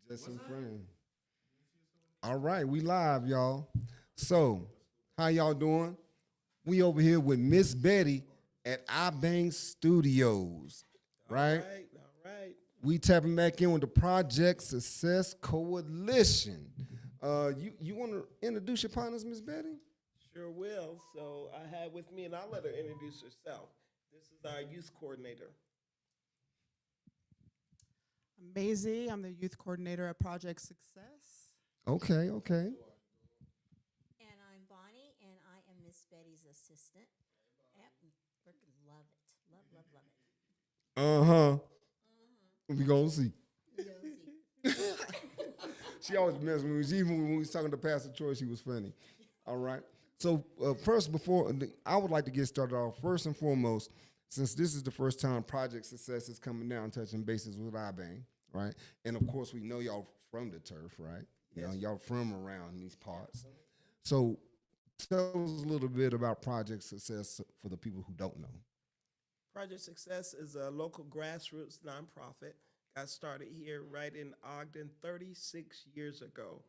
Just some friends. All right, we live, y'all. So, how y'all doing? We over here with Miss Betty at Ibang Studios, All right? right, all right. We tapping back in with the Project Success Coalition. You want to introduce your partners, Miss Betty? Sure will. So I have with me, and I'll let her introduce herself. This is our youth coordinator. I'm Maisie. I'm the youth coordinator at Project Success. Okay, okay. And I'm Bonnie, and I am Miss Betty's assistant. Yep, freaking love it. Love, love, love it. Uh huh. We gonna see. Nosy. She always messes with me. Even when we was talking to Pastor Troy, she was funny. All right. So first, I would like to get started off first and foremost, since this is the first time Project Success is coming down, touching bases with iBang, right? And of course, we know y'all from the turf, right? You know, y'all from around these parts. So tell us a little bit about Project Success for the people who don't know. Project Success is a local grassroots nonprofit. Got started here right in Ogden 36 years ago.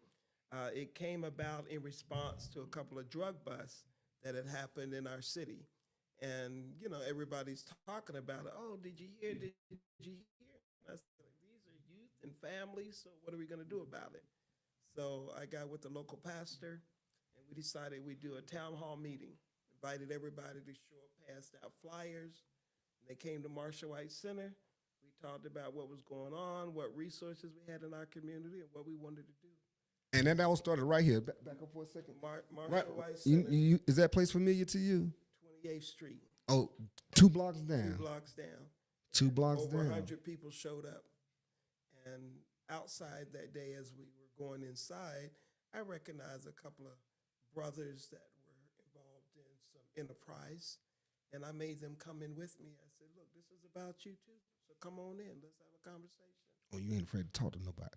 It came about in response to a couple of drug busts that had happened in our city. And, you know, everybody's talking about it. Oh, did you hear? Did you hear? And I said, these are youth and families, so what are we going to do about it? So I got with the local pastor, and we decided we'd do a town hall meeting. Invited everybody to show up, passed out flyers. They came to Marshall White Center. We talked about what was going on, what resources we had in our community, and what we wanted to do. And then that all started right here. Back up for a second. Marshall Right. White Center, Is that place familiar to you? 28th Street, Oh, 2 blocks 2 down. blocks down. 2 blocks Over down. 100 people showed up. And outside that day, as we were going inside, I recognized a couple of brothers that were involved in some enterprise. And I made them come in with me. I said, look, this is about you too. So come on in. Let's have a conversation. Oh, you ain't afraid to talk to nobody.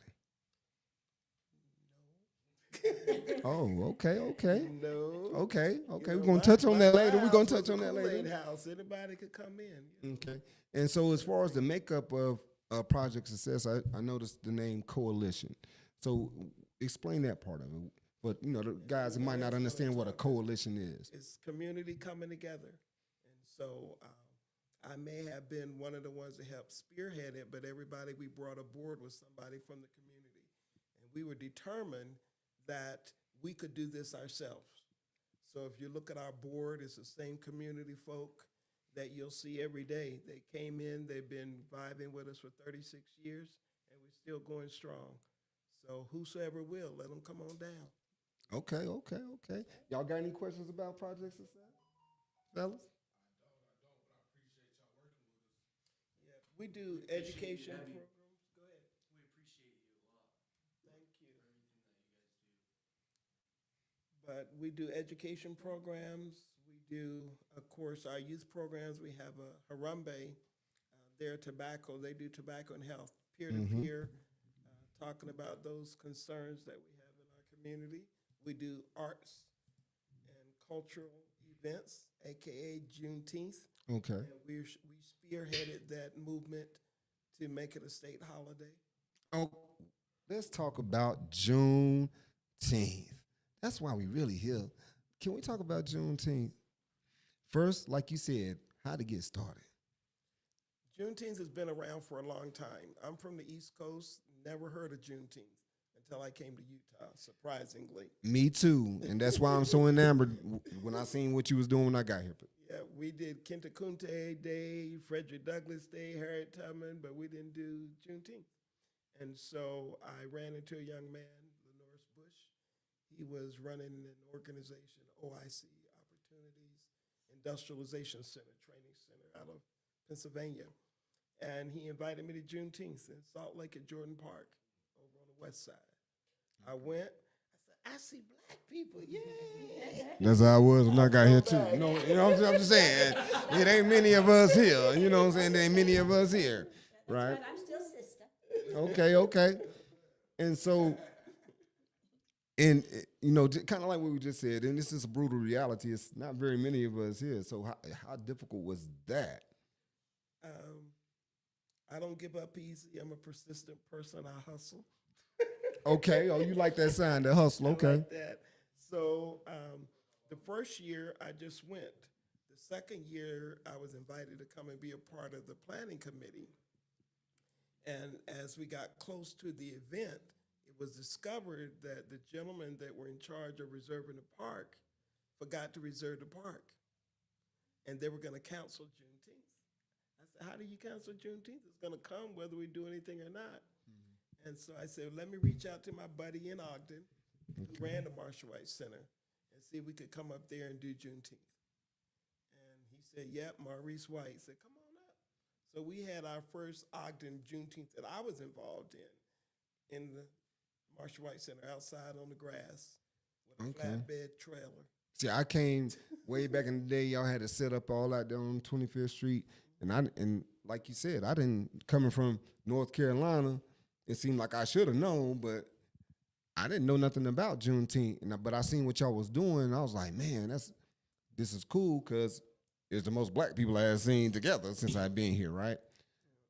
No. Oh, okay, okay. No. Okay, You okay. know, We're gonna my- touch on my- that my later. We're house gonna was touch a on that Kool-Aid later. house. Anybody could come in. Okay. And so as far as the makeup of Project Success, I noticed the name Coalition. So explain that part of it. But you know, the guys that might not understand what a coalition is. It's community coming together. And so I may have been one of the ones that helped spearhead it, but everybody we brought aboard was somebody from the community. And we were determined that we could do this ourselves. So if you look at our board, it's the same community folk that you'll see every day. They came in, they've been vibing with us for 36 years, and we're still going strong. So whosoever will, let them come on down. Okay, okay, okay. Y'all got any questions about Project Success, fellas? Yeah, we do education programs. Go ahead. We appreciate you a lot Thank you. for everything that you guys do. But we do education programs. We do, of course, our youth programs. We have a Harambe, their tobacco. They do tobacco and health, peer to peer, talking about those concerns that we have in our community. We do arts and cultural events, AKA Juneteenth. Okay. And we spearheaded that movement to make it a state holiday. Oh, let's talk about Juneteenth. That's why we really here. Can we talk about Juneteenth? First, like you said, how to get started. Juneteenth has been around for a long time. I'm from the East Coast, never heard of Juneteenth until I came to Utah, surprisingly. Me too, and that's why I'm so enamored when I seen what you was doing when I got here. Yeah, we did Kinta Day, Frederick Douglass Day, Harriet Tubman, but we didn't do Juneteenth. And so I ran into a young man, Lenoris Bush. He was running an organization, OIC, Opportunities Industrialization Center, Training Center out of Pennsylvania. And he invited me to Juneteenth in Salt Lake at Jordan Park over on the west side. I went, I said, I see black people, yeah. That's how I was when I got here too. I'm just saying, it ain't many of us here. You know what I'm saying? There ain't many of us here, right? But I'm still sister. Okay, okay. And so, and you know, kind of like what we just said, and this is a brutal reality. It's not very many of us here. So how difficult was that? I don't give up easy. I'm a persistent person. I hustle. Okay. Oh, you like that sign, that hustle. I Okay. like that. So the first year I just went. The second year I was invited to come and be a part of the planning committee. And as we got close to the event, it was discovered that the gentlemen that were in charge of reserving the park forgot to reserve the park. And they were going to cancel Juneteenth. I said, how do you cancel Juneteenth? It's going to come whether we do anything or not. And so I said, let me reach out to my buddy in Ogden who ran the Marshall White Center and see if we could come up there and do Juneteenth. And he said, yep, Maurice White said, come on up. So we had our first Ogden Juneteenth that I was involved in the Marshall White Center outside on the grass with a flatbed trailer. See, I came way back in the day. Y'all had to set up all out there on 25th Street, and like you said, I didn't coming from North Carolina. It seemed like I should have known, but I didn't know nothing about Juneteenth. But I seen what y'all was doing, and I was like, man, this is cool because it's the most black people I have seen together since I've been here, right?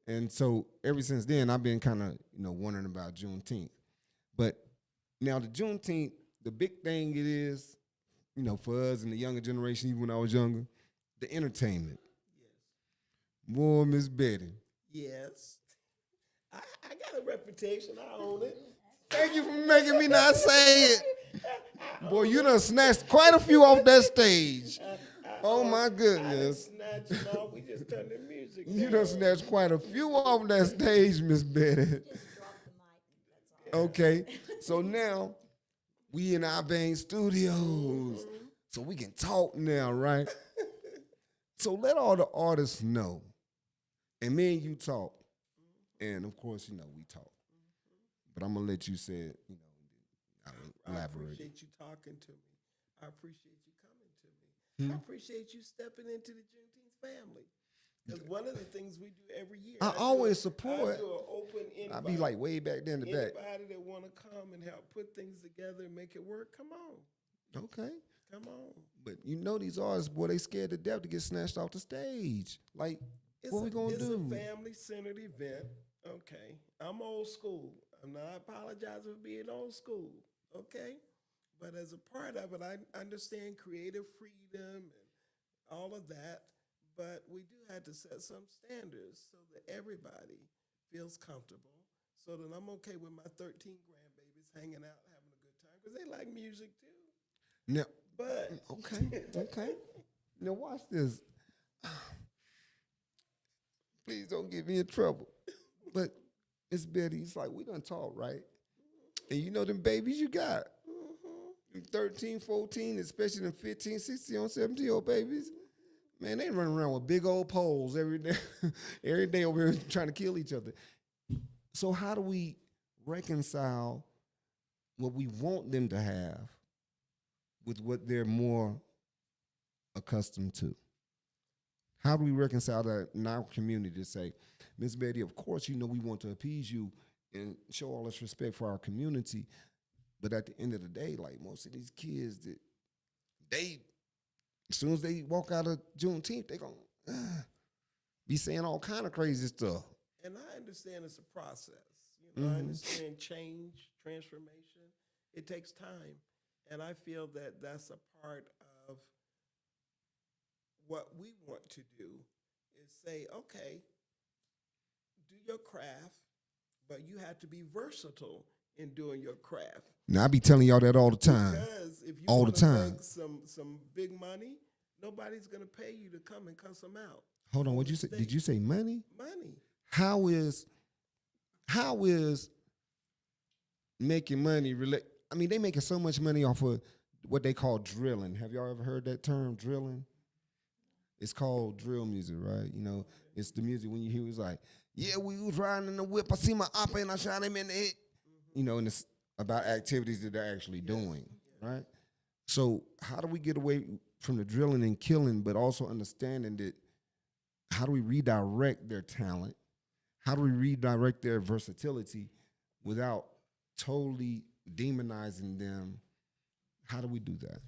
And so ever since then, I've been kind of wondering about Juneteenth. But now the Juneteenth, the big thing it is, for us and the younger generation, even when I was younger, the entertainment. Yes. Boy, Miss Betty. Yes. I got a reputation. I own it. Thank you for making me not say it. Boy, you done snatched quite a few off that stage. Oh, my goodness. Snatch it off. We just turned the music You down. done snatched quite a few off that stage, Miss Betty. Just drop the mic, that's all. Okay, so now we in Ibang Studios, so we can talk now, right? So let all the artists know, and me and you talk, and of course, we talk. But I'm gonna let you say it, I elaborate. appreciate you talking to me. I appreciate you coming to me. I appreciate you stepping into the Juneteenth family. Because one of the things we do every year, I always support. I do an open invite. I be like way back there in the back. Anybody that want to come and help put things together and make it work, come on. Okay, Come on. but these artists, boy, they scared to death to get snatched off the stage. Like, what we gonna do? It's a family-centered event. Okay. I'm old school. I'm not apologizing for being old school. Okay. But as a part of it, I understand creative freedom and all of that. But we do have to set some standards so that everybody feels comfortable, so that I'm okay with my 13 grandbabies hanging out, having a good time, because they like music too. Now, But okay. Now watch this. Please don't get me in trouble. But Miss Betty, it's like we done talk, right? And them babies you got. Them 13, 14, especially them 15, 16, 17-year-old babies. Man, they run around with big old poles every day, every day over here trying to kill each other. So how do we reconcile what we want them to have with what they're more accustomed to? How do we reconcile that in our community to say, Miss Betty, of course, we want to appease you and show all this respect for our community, but at the end of the day, like most of these kids, they as soon as they walk out of Juneteenth, they gonna be saying all kind of crazy stuff. And I understand it's a process. I understand change, transformation. It takes time. And I feel that that's a part of what we want to do is say, okay, do your craft, but you have to be versatile in doing your craft. Now, I be telling y'all that all the time. Because if you All want the to time. make some big money, nobody's going to pay you to come and cuss them out. Hold on, what'd you say? Did you say money? Money. How is making money I mean, they making so much money off of what they call drilling. Have y'all ever heard that term, drilling? It's called drill music, right? It's the music when you hear it's like, yeah, we was riding in the whip. I see my oppa and I shot him in the head. And it's about activities that they're actually doing, right? So how do we get away from the drilling and killing, but also understanding that how do we redirect their talent? How do we redirect their versatility without totally demonizing them? How do we do that?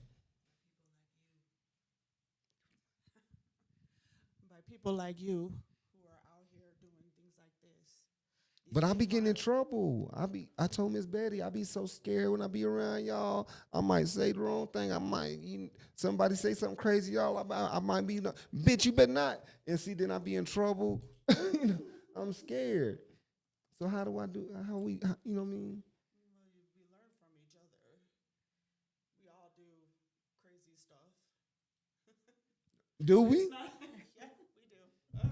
By people like you who are out here doing things like this. But I be getting in trouble. I told Miss Betty, I be so scared when I be around y'all. I might say the wrong thing. I might, somebody say something crazy, y'all. I might be, bitch, you better not. And see, then I be in trouble. I'm scared. So how do I do, you know what I mean? We learn from each other. We all do crazy stuff. Do we? Yeah, we do.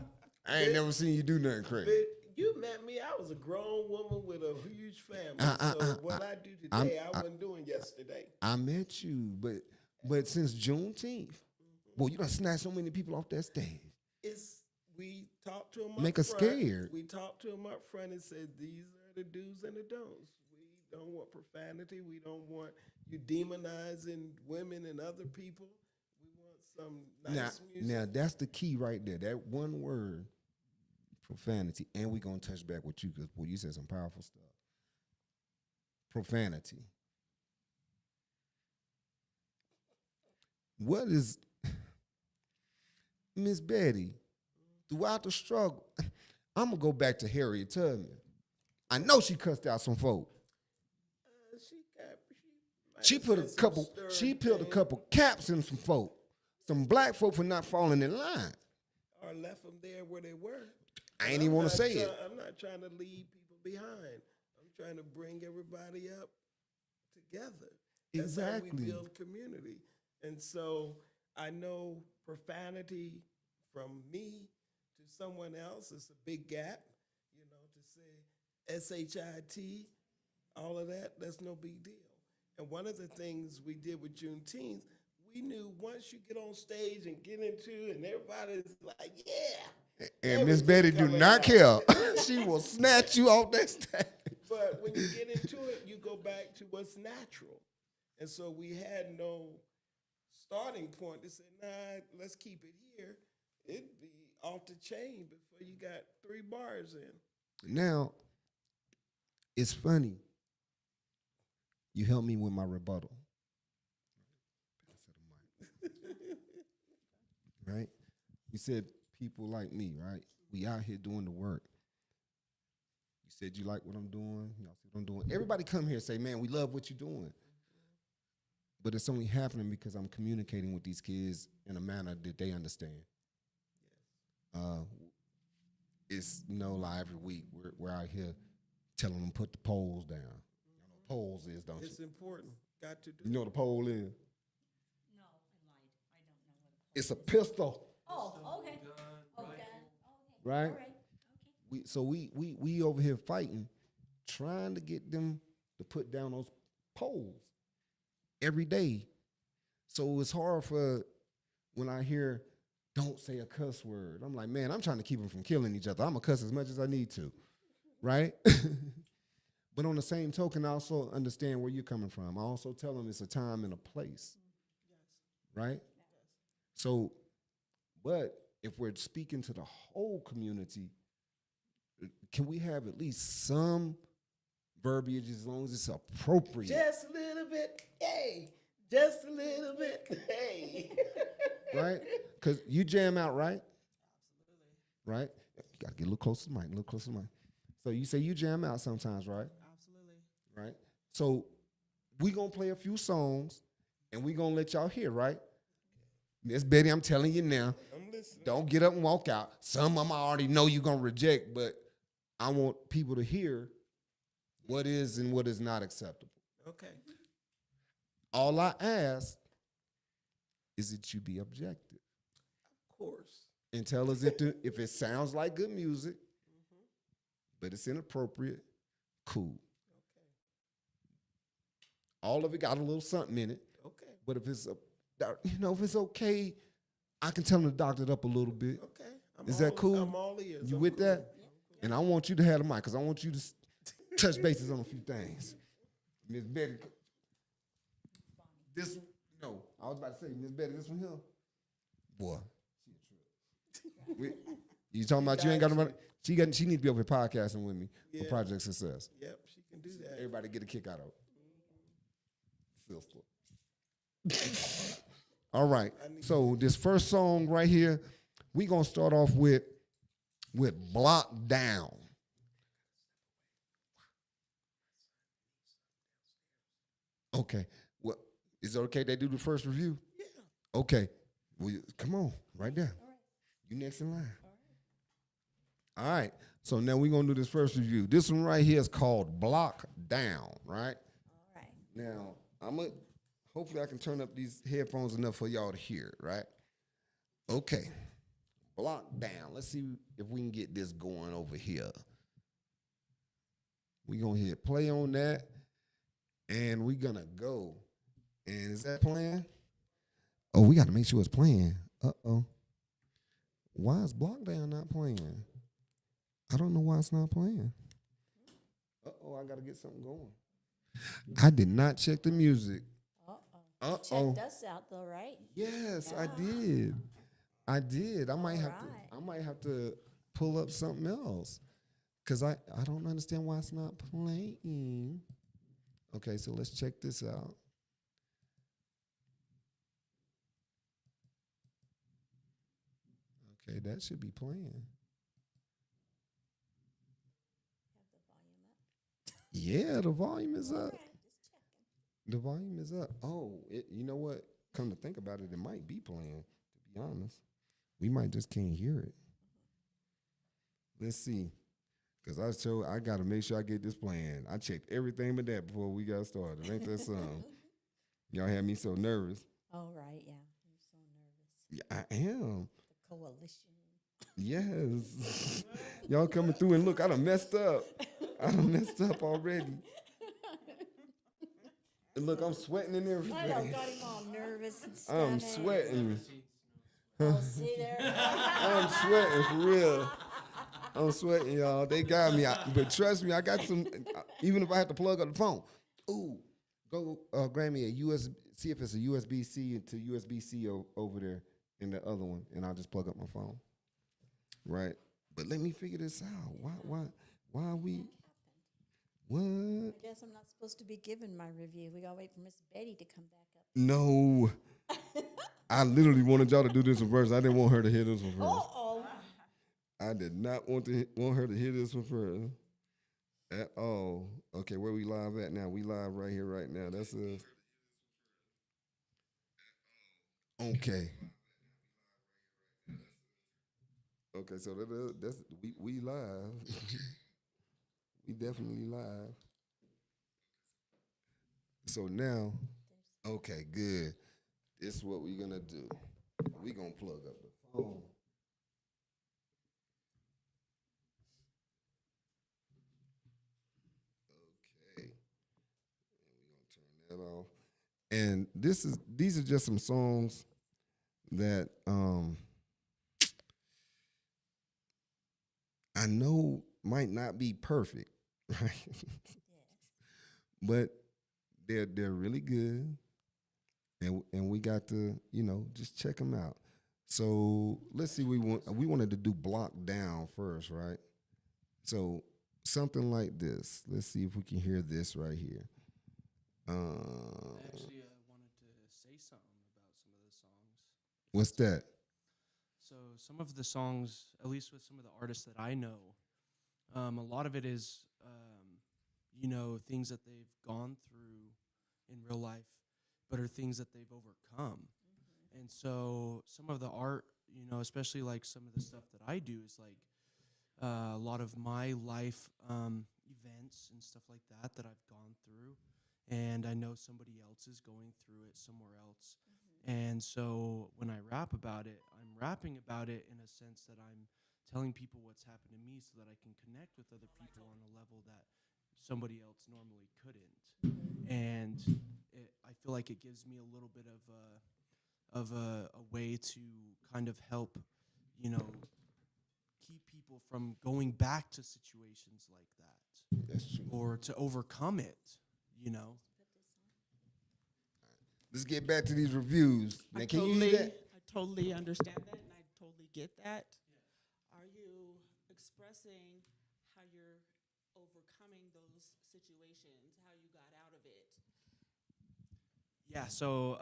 I ain't never seen you do nothing crazy. But you met me. I was a grown woman with a huge family. So what I do today, I wasn't doing yesterday. I met you, but since Juneteenth, well, you done snatched so many people off that stage. We talked to them up Make us front. scared. We talked to them up front and said, these are the do's and the don'ts. We don't want profanity. We don't want you demonizing women and other people. We want some nice music. Now that's the key right there. That one word, profanity, and we gonna touch back with you because boy, you said some powerful stuff. Profanity. What is Miss Betty? Throughout the struggle, I'm gonna go back to Harriet Tubman. I know she cussed out some folk. She put a couple caps in some folk, some black folk for not falling in line. Or left them there where they were. I ain't even want to say it. I'm not trying to leave people behind. I'm trying to bring everybody up together. That's how we Exactly. build community. And so I know profanity from me to someone else is a big gap. You know, to say SHIT, all of that, that's no big deal. And one of the things we did with Juneteenth, we knew once you get on stage and get into, and everybody's like, yeah. And Miss Betty do coming not out. care. She will snatch you off that stage. But when you get into it, you go back to what's natural. And so we had no starting point to say, nah, let's keep it here. It'd be off the chain before you got 3 bars in. Now, it's funny. You helped me with my rebuttal. Right? You said people like me, right? We out here doing the work. You said you like what I'm doing. Y'all see what I'm doing. Everybody come here and say, man, we love what you're doing. But it's only happening because I'm communicating with these kids in a manner that they understand. It's like every week we're out here telling them put the poles down. You know what poles is, don't It's you? important. Got to do You know what a pole is? No, I lied. I don't know what a It's a pistol, Oh, okay. Gun, Okay. rifle. right? All right. Okay. We over here fighting, trying to get them to put down those poles every day. So it's hard for when I hear don't say a cuss word. I'm like, man, I'm trying to keep them from killing each other. I'm gonna cuss as much as I need to, right? But on the same token, I also understand where you're coming from. I also tell them it's a time and a place, right? So, but if we're speaking to the whole community, can we have at least some verbiage as long as it's appropriate? Just a little bit, hey. Just a little bit, hey. Right? Because you jam out, right? Right? You got to get a little closer to the mic, a little closer to the mic. So you say you jam out sometimes, right? Absolutely. Right? So we going to play a few songs, and we going to let y'all hear, right? Miss Betty, I'm telling you now, I'm listening. don't get up and walk out. Some of them I already know you're going to reject, but I want people to hear what is and what is not acceptable. Okay. All I ask is that you be objective Of course. and tell us if it sounds like good music, but it's inappropriate, cool. Okay. All of it got a little something in it, Okay. but if it's if it's okay, I can tell them to doctor it up a little bit. Okay. Is that cool? I'm all ears. You I'm with cool. that? And I want you to have the mic because I want you to touch bases on a few things. Miss Betty, I was about to say, Miss Betty, this one here, boy, you talking about you ain't got nobody? She needs to be over here podcasting with me for Yeah. Project Success. Yep, she can do that. Everybody get a kick out of it. Sister. All right. So this first song right here, we gonna start off with Block Down. Okay. Well, is it okay they do the first review? Yeah. Okay. Well, come on, right there. You next in line. All right. So now we're gonna do this first review. This one right here is called Block Down, right? All right. Now, hopefully I can turn up these headphones enough for y'all to hear it, right? Okay. Block Down. Let's see if we can get this going over here. We're gonna hit play on that, and we're gonna go. And is that playing? Oh, we gotta make sure it's playing. Uh-oh. Why is Block Down not playing? I don't know why it's not playing. Uh-oh, I gotta get something going. I did not check the music. Uh-oh. Checked us out though, right? Yes, I did. I did. I might Alright. have to pull up something else. Cause I don't understand why it's not playing. Okay, so let's check this out. Okay, that should be playing. Have the volume up. Yeah, the volume is All up. right, just checking. The volume is up. Oh, you know what? Come to think about it, it might be playing, to be honest. We might just can't hear it. Let's see. Because I got to make sure I get this playing. I checked everything but that before we got started. Ain't that something? Y'all had me so nervous. All right, yeah. I'm so nervous. Yeah, I am. The coalition. Yes. Y'all coming through and look, I done messed up. I done messed up already. And look, I'm sweating and I know, everything. got him all nervous and stuff. I'm sweating. Oh, see there? I'm sweating for real. I'm sweating, y'all. They got me. But trust me, I got some, even if I have to plug up the phone. Ooh, go grab me a USB, see if it's a USB-C to USB-C over there in the other one, and I'll just plug up my phone. Right? But let me figure this out. Why are we, what? I guess I'm not supposed to be giving my review. We gotta wait for Miss Betty to come back up. No. I literally wanted y'all to do this one first. I didn't want her to hear this one first. Oh, I did not want her to hear this one first at all. Okay, where we live at now? We live right here, right now. That's us. Okay. Okay, so that's we live. We definitely live. So now, okay, good. This is what we're gonna do. We're gonna plug up the phone. Okay. And we're gonna turn that off. And these are just some songs that I know might not be perfect, right? But they're really good, and we got to just check them out. So let's see. We wanted to do Block Down first, right? So something like this. Let's see if we can hear this right here. Actually, I wanted to say something about some of the songs. What's that? So some of the songs, at least with some of the artists that I know, a lot of it is, things that they've gone through in real life, but are things that they've overcome. Mm-hmm. And so some of the art, especially like some of the stuff that I do is like a lot of my life events and stuff like that I've gone through. And I know somebody else is going through it somewhere else. Mm-hmm. And so when I rap about it, I'm rapping about it in a sense that I'm telling people what's happened to me so that I can connect with other people on a level that somebody else normally couldn't. And I feel like it gives me a little bit of a way to kind of help, keep people from going back to situations like that. That's true. Or to overcome it. Let's get back to these reviews. Now, can you hear that? I totally understand that, and I totally get that. Are you expressing how you're overcoming those situations, how you got out of it? Yeah. So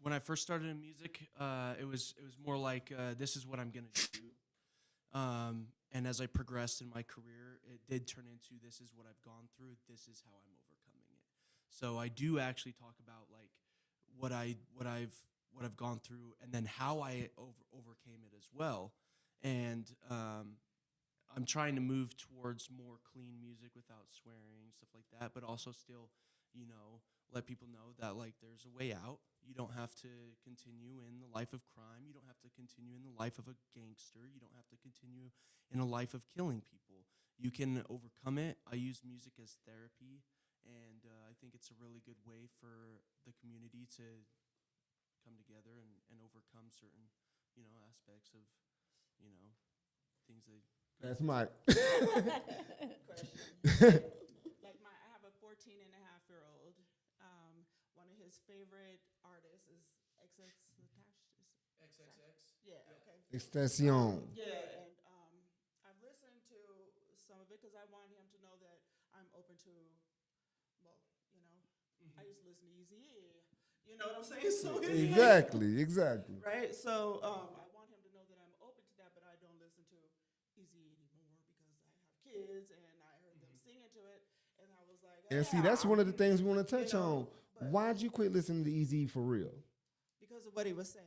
when I first started in music, it was more like this is what I'm gonna do. And as I progressed in my career, it did turn into this is what I've gone through. This is how I'm overcoming it. So I do actually talk about like what I've gone through, and then how I overcame it as well. And I'm trying to move towards more clean music without swearing, stuff like that, but also still, let people know that like there's a way out. You don't have to continue in the life of crime. You don't have to continue in the life of a gangster. You don't have to continue in a life of killing people. You can overcome it. I use music as therapy, and I think it's a really good way for the community to come together and overcome certain, aspects of, things that. That's my. Like I have a 14-and-a-half-year-old. One of his favorite artists is XXX? Yeah, okay. Extension. Yeah, and I've listened to some of it because I want him to know that I'm open to, well, I used to listen to Eazy-E. You know what I'm saying? So it's Exactly. right? So I want him to know that I'm open to that, but I don't listen to Eazy anymore because I have kids and I heard them singing to it, and I was like, And see, that's one of the things we want to touch on. but- Why'd you quit listening to Eazy for real? because of what he was saying.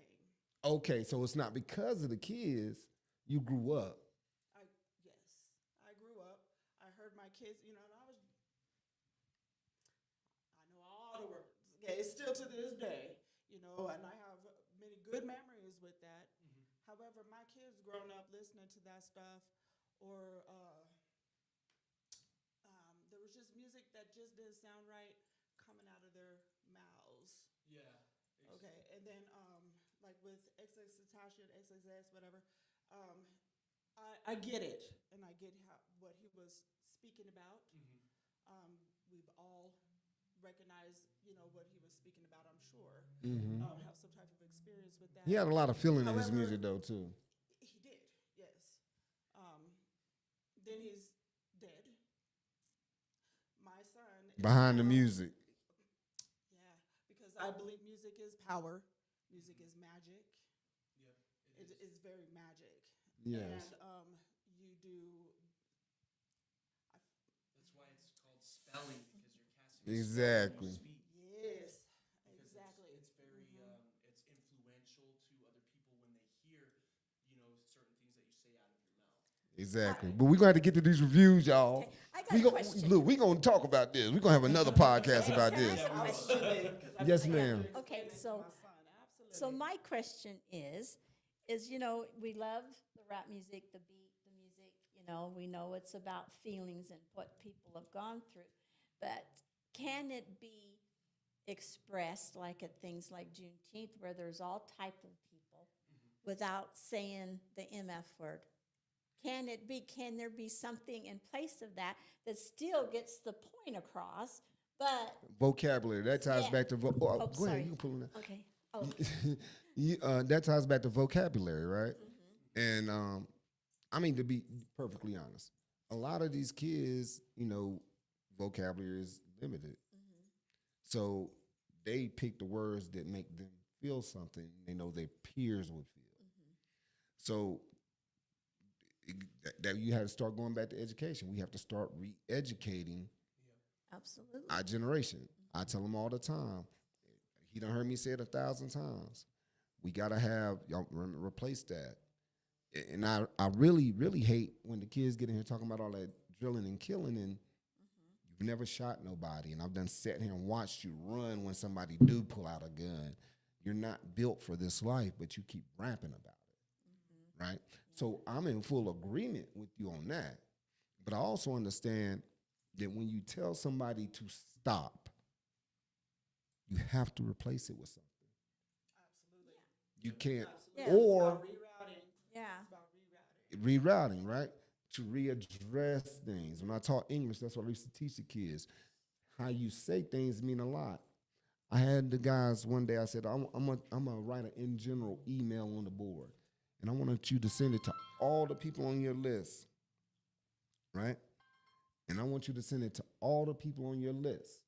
Okay, so it's not because of the kids. You grew up. Yes, I grew up. I heard my kids, and I know all the words. Okay, still to this day, and I have many good memories with that. However, my kids growing up listening to that stuff, or there was just music that just didn't sound right coming out of their mouths. Yeah. Okay, and then like with XXX and XXX, whatever, I get it, and I get what he was speaking about. We've all recognized, what he was speaking about. I'm sure have some type of experience with that. He had a lot of feeling in his However, music, though, too. He did, yes. Then he's dead. My son is Behind the now- music. Yeah, because I believe music is power. Music is magic. Yep. It is very magic. Yes. And you do. That's why it's called spelling, because you're casting Exactly. a spell when you speak. Yes, Because exactly. It's very it's influential to other people when they hear, certain things that you say out of your mouth. Exactly. But we're going to have to get to these reviews, y'all. Okay, I got a question. Look, we're going to talk about this. We're going to have another podcast about Can I this. ask a question? Yes, ma'am. Okay, so my question is we love the rap music, the beat, the music. We know it's about feelings and what people have gone through, but can it be expressed like at things like Juneteenth, where there's all type of people, without saying the MF word? Can there be something in place of that still gets the point across, but Vocabulary. That ties Yeah. back to. Go ahead. sorry. You can pull it. okay. Oh, That ties back to vocabulary, right? And I mean, to be perfectly honest, a lot of these kids, vocabulary is limited. So they pick the words that make them feel something they know their peers would feel. So that you have to start going back to education. We have to start re-educating absolutely. our generation. I tell them all the time. He done heard me say it 1,000 times. We gotta have y'all replace that. And I really, really hate when the kids get in here talking about all that drilling and killing, and you've never shot nobody. And I've done sat here and watched you run when somebody do pull out a gun. You're not built for this life, but you keep rapping about it, right? So I'm in full agreement with you on that. But I also understand that when you tell somebody to stop, you have to replace it with something. Absolutely. You can't, Yeah. or Rerouting. Yeah. It's about rerouting. rerouting, right? To readdress things. When I taught English, that's what I used to teach the kids. How you say things mean a lot. I had the guys one day, I said, I'm gonna write an in general email on the board. And I wanted you to send it to all the people on your list, right? And I want you to send it to all the people on your list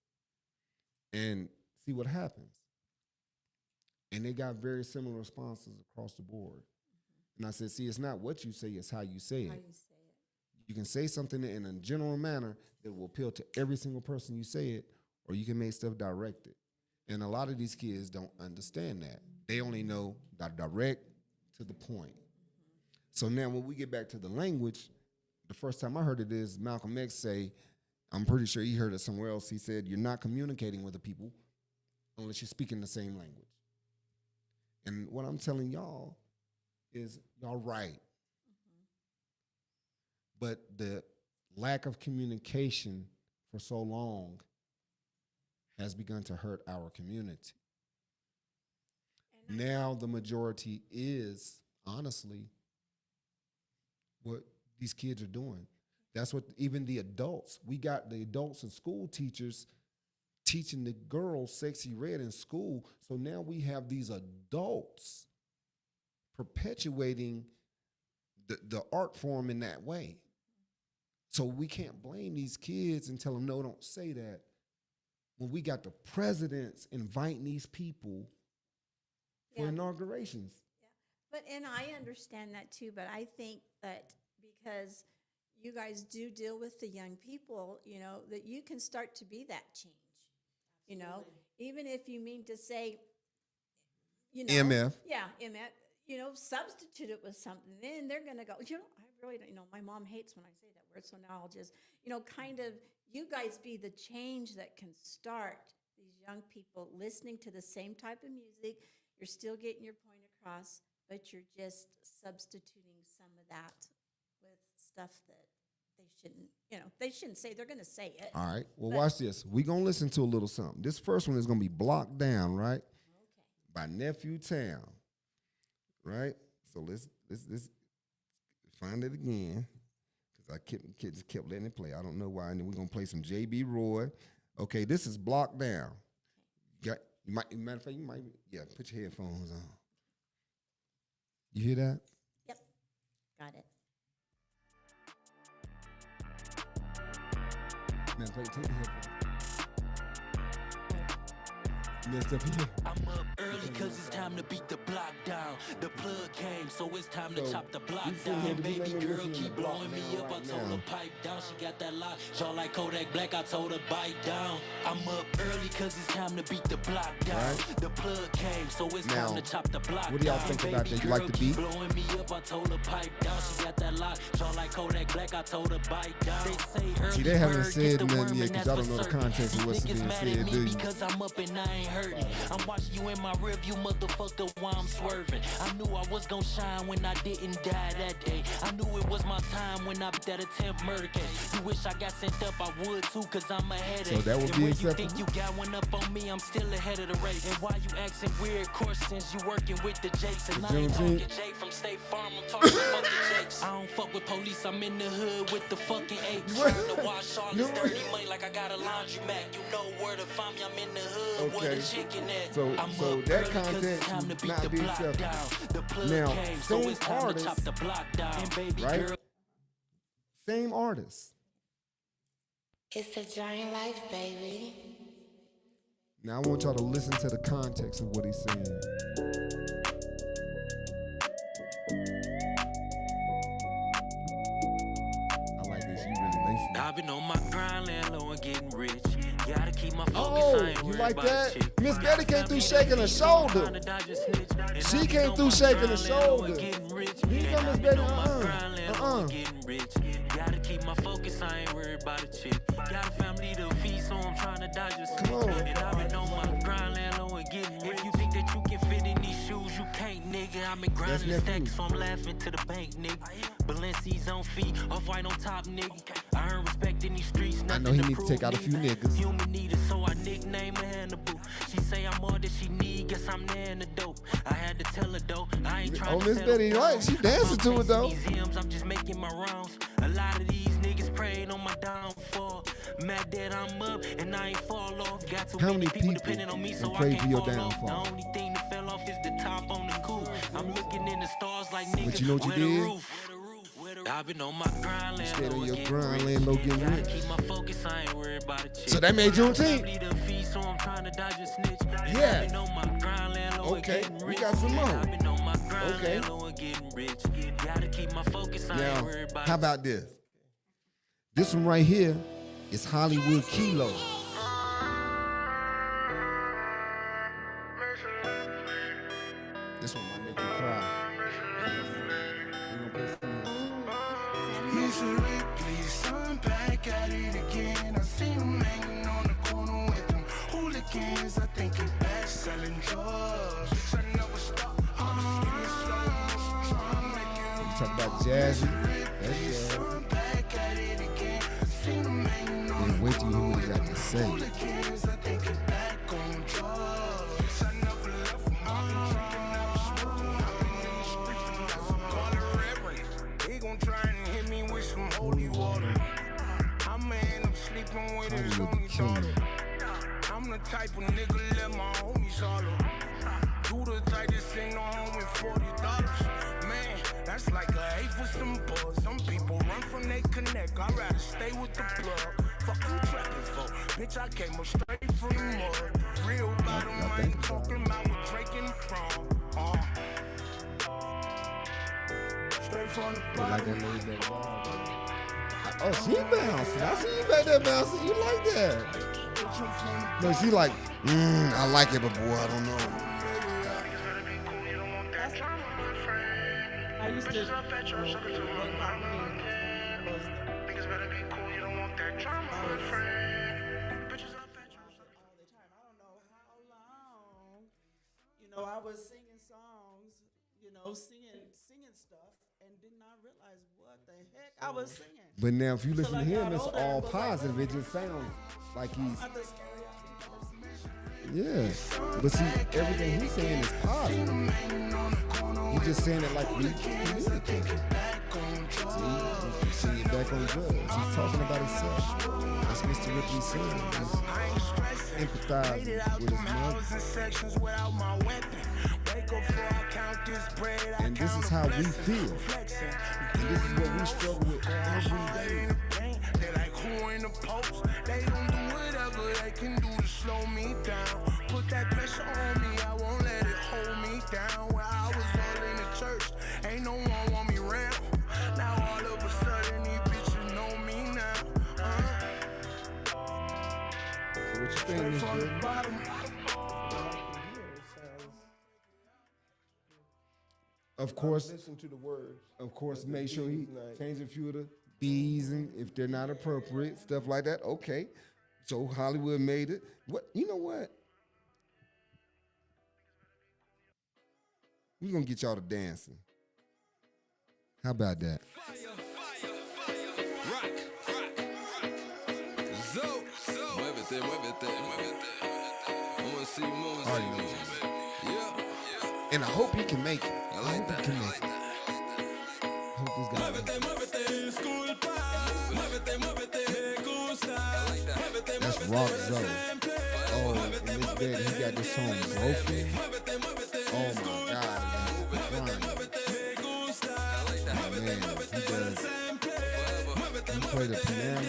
and see what happens. And they got very similar responses across the board. And I said, see, it's not what you say, it's how you say How it. you say it. You can say something in a general manner that will appeal to every single person you say it, or you can make stuff directed. And a lot of these kids don't understand that. They only know the direct to the point. So now when we get back to the language, the first time I heard it is Malcolm X say, I'm pretty sure he heard it somewhere else. He said, you're not communicating with the people unless you're speaking the same language. And what I'm telling y'all is y'all right. But the lack of communication for so long has begun to hurt our community. Now the majority is, honestly, what these kids are doing. That's what even the adults, we got the adults and school teachers teaching the girls Sexy Red in school. So now we have these adults perpetuating the art form in that way. So we can't blame these kids and tell them, no, don't say that. When we got the presidents inviting these people for inaugurations. But, and I understand that too, but I think that because you guys do deal with the young people, you know, that you can start to be that change. You know, even if you mean to say, you know, MF. Yeah, MF. You know, substitute it with something. Then they're going to go, you know, I really don't, you know, my mom hates when I say that word. So now I'll just, you know, kind of, you guys be the change that can start these young people listening to the same type of music. You're still getting your point across, but you're just substituting some of that with stuff that they shouldn't, you know, they shouldn't say. They're going to say it. All right. Well, watch this. We're going to listen to a little something. This first one is going to be Blocked Down, right? Okay. By Nephew Town. Right? So let's find it again. Because just kept letting it play. I don't know why. And then we're going to play some J.B. Roy. Okay, this is Blocked Down. Matter of fact, you might, put your headphones on. You hear that? Yep. Got it. Matter of fact, take the headphones. Messed up here. I'm up early cause it's time to beat the block down. The plug came, so it's time to chop the block down. Baby girl keep blowing me up, I told her pipe down. She got that lock, jaw like Kodak Black, I told her bite down. I'm up early cause it's time to beat the block down. Right. The plug came, so it's time to chop the block down. What do y'all think about that? You like the beat? Blowing me up, I told her pipe down. She got that lock, jaw like Kodak Black, I told her bite down. They say early See, they haven't bird said get the nothing worm, yet and because that's I don't for know the certain. context of what's These being niggas mad said, at do me you? because I'm up and I ain't hurting. I'm watching you in my rearview, motherfucker, while I'm swerving. I knew I was gonna shine when I didn't die that day. I knew it was my time when I beat that attempt murder case. You wish I got sent up, I would too, cause I'm ahead of So that would and be when acceptable? you think you got one up on me, I'm still ahead of the race. And why you asking weird questions, you working with the Jakes. And I ain't talking Jake from State Farm, I'm talking fucking Jakes. I don't fuck with police, I'm in the hood with the fucking apes. Trying to wash all this dirty money like I got a laundry mat. You know where to find me, I'm in the hood where the chicken at. So I'm so up that early 'cause content it's time to should beat not the be block acceptable. down. The plug Now, came, so same it's time to artist, chop the block down. And baby right? girl, Same artist. It's a giant life, baby. Now I want y'all to listen to the context of what he's saying. I like this. You really listen. I've been on my grind, laying low and getting rich. Gotta keep my focus. Oh, I ain't you worried like about that? a chick. Miss Got Betty came through family shaking that her feed, shoulder. trying to dodge a snitch. And She I've came been on through my shaking her grind, laying low and shoulder. getting rich. You And know, Miss I've Betty, been on my grind, laying low and getting rich. Gotta keep my focus. I ain't worried about a chick. Got a family to feed, so I'm trying to dodge a snitch. Come on. And I've been on my grind, laying low and getting rich. If you think that you can fit in these shoes, you can't, nigga. I've been grinding That's the nephew. stack, so I'm laughing to the bank, nigga. Balenci's on feet, off-white on top, nigga. I earn respect in these streets. I know nothing he to need to prove, take out a few nigga. niggas. Human needed, so I nickname her Hannibal. She say I'm all that she need, guess I'm the antidote. I had to tell her though, I ain't trying Oh, to Miss settle Betty, down. right? She dancing to it, though. Museums, I'm just making my rounds. A lot of these niggas praying on my downfall. Mad that I'm up and I ain't fall off. Got too How many many people people depending on me, so have I prayed can't for your fall off. downfall? The only thing that fell off is the top on the coupe. I'm looking in the stars like nigga, But you know what you where the did? roof? I've been on my grind, laying stayed on low your and grind, getting laying low, rich. getting Gotta rich. keep my focus, I ain't worried about a chick. So that made Juneteenth. Family to feed, so I'm trying to dodge a snitch. And Yes. I've been on my grind, laying low and Okay, getting we rich. got some more. I've been on my grind, Okay. laying low and getting rich. Gotta keep my focus, I ain't Now, worried about how a about this? This one right here is Hollywood Kilo. This one might make you cry. We gonna play some of this. Mr. Ripley's I'm back at it again. I seen him hanging on the corner with them hooligans. I think he back selling drugs. Bitch, I never stop. I'm just slow, trying to make it. You talk about Jazzy. That's Ripley's Jazzy. I'm back at it again. Seen him hanging on And wait till you hear what he got to say. hooligans. I think he back on drugs. Bitch, I never left him. I've been drinking, I've been smoking, I've been in the streets for nothing. Call it reverend. He gon' try and hit me with some holy water. I'ma end up sleeping with his Hollywood only killing daughter. it. I'm the type of nigga let my homies holler. Do the tightest thing on home with $40. Man, that's like a eight for some buzz. Some people run from they connect. I'd rather stay with the plug. Fuck you trapping for? Bitch, I came up straight from the mud. Real bottom, I ain't talking about with Drake in the prom. Straight from the They like bottom. that laid back vibe. Oh, she bouncing. I see you back there bouncing. You like that? No, she like, I like it, but boy, I don't know. I used to work out there. Was Niggas better be cool, you don't want that drama, my friend. Bitches up at your all the time. I don't know how long. You know, I was singing songs. You know, singing stuff, and did not realize what the heck I was singing. But now, if you listen to I him, got it's older, all it was like, positive. It just sounds like he's, Not the scary yeah. But see, everything he's saying is positive. He's just saying it like we communicate. See, he's back on drugs. He's talking about himself. That's Mr. Ripley saying. He's empathizing with his mother. And this is how we feel. And this is what we struggle with every day. They like who in the post. They gon' do whatever they can do to slow me down. Put that pressure on me, I won't let it hold me down. When I was all in the church, ain't no one want me around. Now all of a sudden these bitches know me now. So what you think, Miss From the Jordan? bottom. Of course, Listen to the words. make sure he Nice. change a few of the B's and if they're not appropriate, stuff like that. Okay. So Hollywood made it. What you know what? We're gonna get y'all to dancing. How about that? Muévete, muévete, muévete. Vamos así, vamos así, Already vamos knows. así. Yeah, And I hope he can make it. I like hope that. he can I make like it. that. I hope this guy. Muévete, muévete, disculpa. Muévete, muévete, me gusta. I like that. Muévete, That's muévete, Rock por Zoe. siempre. Oh, in this bed, he got this song broken. Muévete, muévete, Oh my God, man. me gusta. I like that. Man, he play the piano,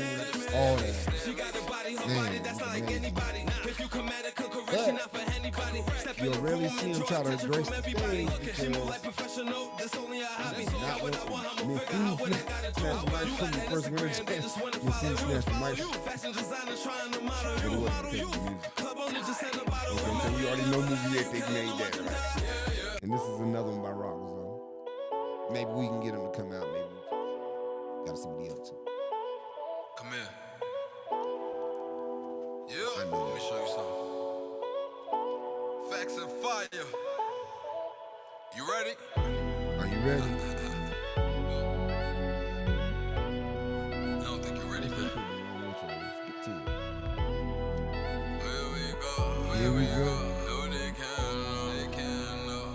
all that. She got a body, her Man, body, that's not like man. anybody. If you comedic, her correction, not for anybody. Step in You'll the rarely room see and him draw try to attention grace from the everybody. stage Look, she move because like professional, that's only a hobby. that's not Got what I what want, I'ma Miss figure out what I Steve gotta do. snatched the mic You from got the that first winner. Instagram, they just wanna Miss Steve follow you, snatched the follow mic. you. Fashion designer trying to model But you, it wasn't model the you. music. Club owner just sent a bottle Okay, of so we already know movie that they Girl, made I'm that, watching right? And this is another one by Rock Zone. Maybe we can get him to come out. Maybe we can. Gotta see what he up to. Come here. Yeah, I know let me show you something. Facts and fire. You ready? Are you ready? I don't think you're ready, man. Let's get to it. Here we go. Here we go. No, they can't know. They can't know.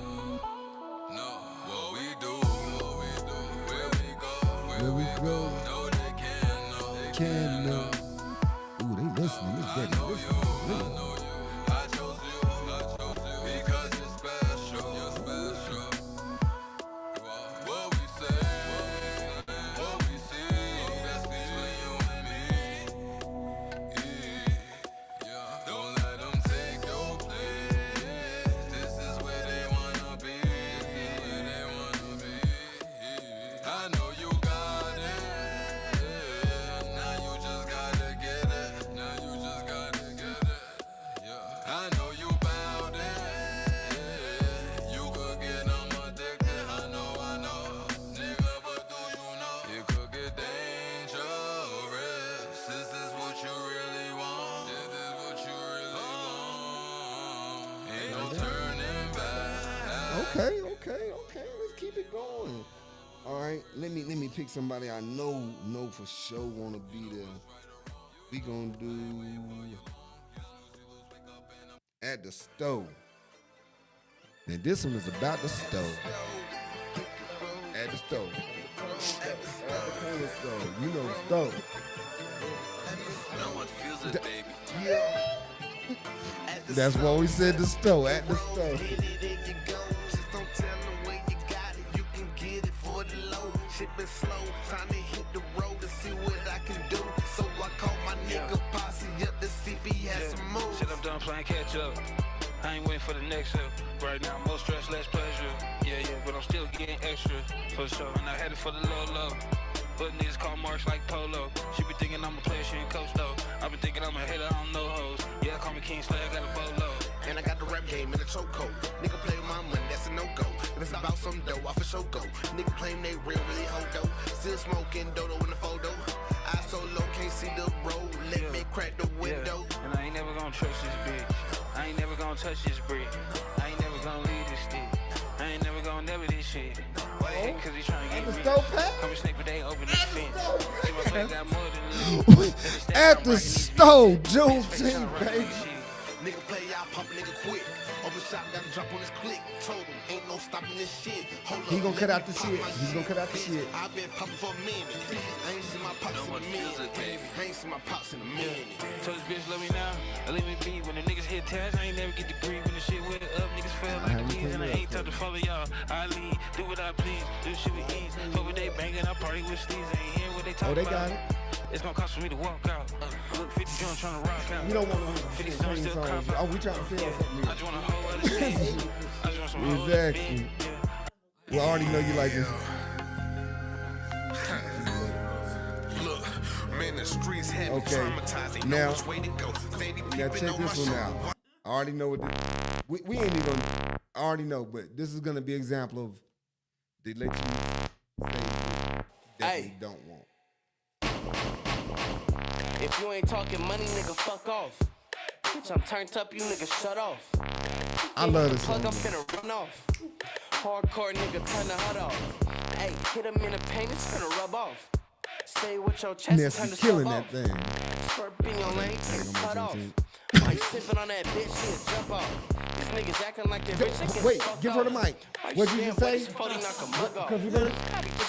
No, what we do. What we do. Where we go. Here we go. No, they can't know. They Can't know. Ooh, they listening. This baby listening. Really. I chose you. I chose you. Because you're special. You're special. What we say. What we see. That's between you and me. Yeah. Don't let them take your place. This is where they wanna be. Where they wanna be. I know you got it. Now you just gotta get it. Now you just gotta get it. Okay. Let's keep it going. All right. Let me pick somebody I know for sure wanna be there. We gonna do At the Stove. And this one is about the stove. At the stove. At the corner stove. You know the stove. No one feels it, baby. Yeah. That's why we said the stove. At the stove. Shit been slow, time to hit the road to see what I can do. So I call my nigga posse up to see if he has some moves. Shit, I'm done playing catch up. I ain't waiting for the next up. Right now, more stress, less pleasure. Yeah, but I'm still getting extra. For sure, and I had it for the low. But niggas call marks like Polo. She be thinking I'm a player, she ain't coach though. I been thinking I'm a hater, I don't know hoes. Yeah, call me King Slayer, got a bolo. And I got the rap game in a chokehold. Nigga play with my money, that's a no-go. If it's about some dough, I for sure go. Nigga claim they real, really hold dough. Still smoking dodo in the photo. Eyes so low, can't see the road. Let me crack the window. Yeah. And I ain't never gonna trust this bitch. I ain't never gonna touch this brick. I ain't never gonna leave this stick. I ain't never gonna never this shit. Why? Cause he trying to get rich. Come and snake, but they open this fence. See my play got more than At the stove, Juneteenth, baby. Nigga play, y'all pump, nigga quick. Open shop, gotta drop on this click. Told him, ain't no stopping this shit. Hold He up, gonna cut let out me the pop shit. my He's gonna cut out the shit. I been popping for a minute. I ain't seen my pops in a minute. I ain't seen my pops in a minute. Told this bitch love me now, I leave me be. When the niggas hit tags, I ain't never get to breathe. When the shit went up, niggas fell like the leaves. And I ain't tough to follow y'all. I lead, do what I please, do shit with ease. Fuck what they banging, I party with sleeves. Ain't hear what they talk Oh, they about. got it. It's gonna cost for me to walk out. Look, 50 John trying to rock out. You don't want to 50 sing John still songs. cop out. Oh, we trying to feel something. I just want a whole other shit. I just want some whole other Exactly. shit. Yeah. Well, I already know you like this. Look, man, the streets had me Okay. traumatized. Ain't Now- no which way to go. Steady Now peeping check on my this one shoulder. out. I already know what this, we ain't even gonna, I already know, but this is gonna be an example of they let you say what you definitely don't want. If you ain't talking money, nigga, fuck off. Bitch, I'm turned up, you niggas shut off. I love this song. Plug, I'm finna run off. Hardcore nigga, turn the hut off. Hey, hit him in the paint, it's finna rub off. Say with your chest, turn Nessie the killing sub that off. thing. Swerp in your lane, get cut off. Why you sipping on that bitch, she'll jump off. These niggas acting like they're rich, they get Wait, fucked give her the off. mic. Why What'd you stand just where say? this 40 knock a mug off? Cause we gonna,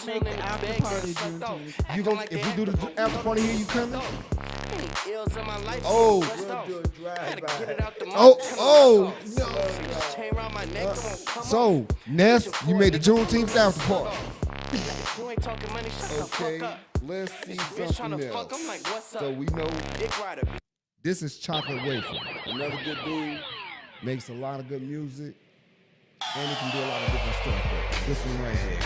Make the after party, you gonna, if we do the after party here, you coming? Ills in my life, Oh. bust off. Gotta get it out the Oh, mouth, oh, turn it off. no. Chain around my neck, it won't come So, off. Ness, you made the Juneteenth after party. If you ain't talking money, shut the Okay, fuck up. let's see Bitch trying something to fuck, I'm else. like, what's up? So we know Dick rider. this is Chocolate Wafer. Another good dude, makes a lot of good music, and he can do a lot of different stuff. But this one right here.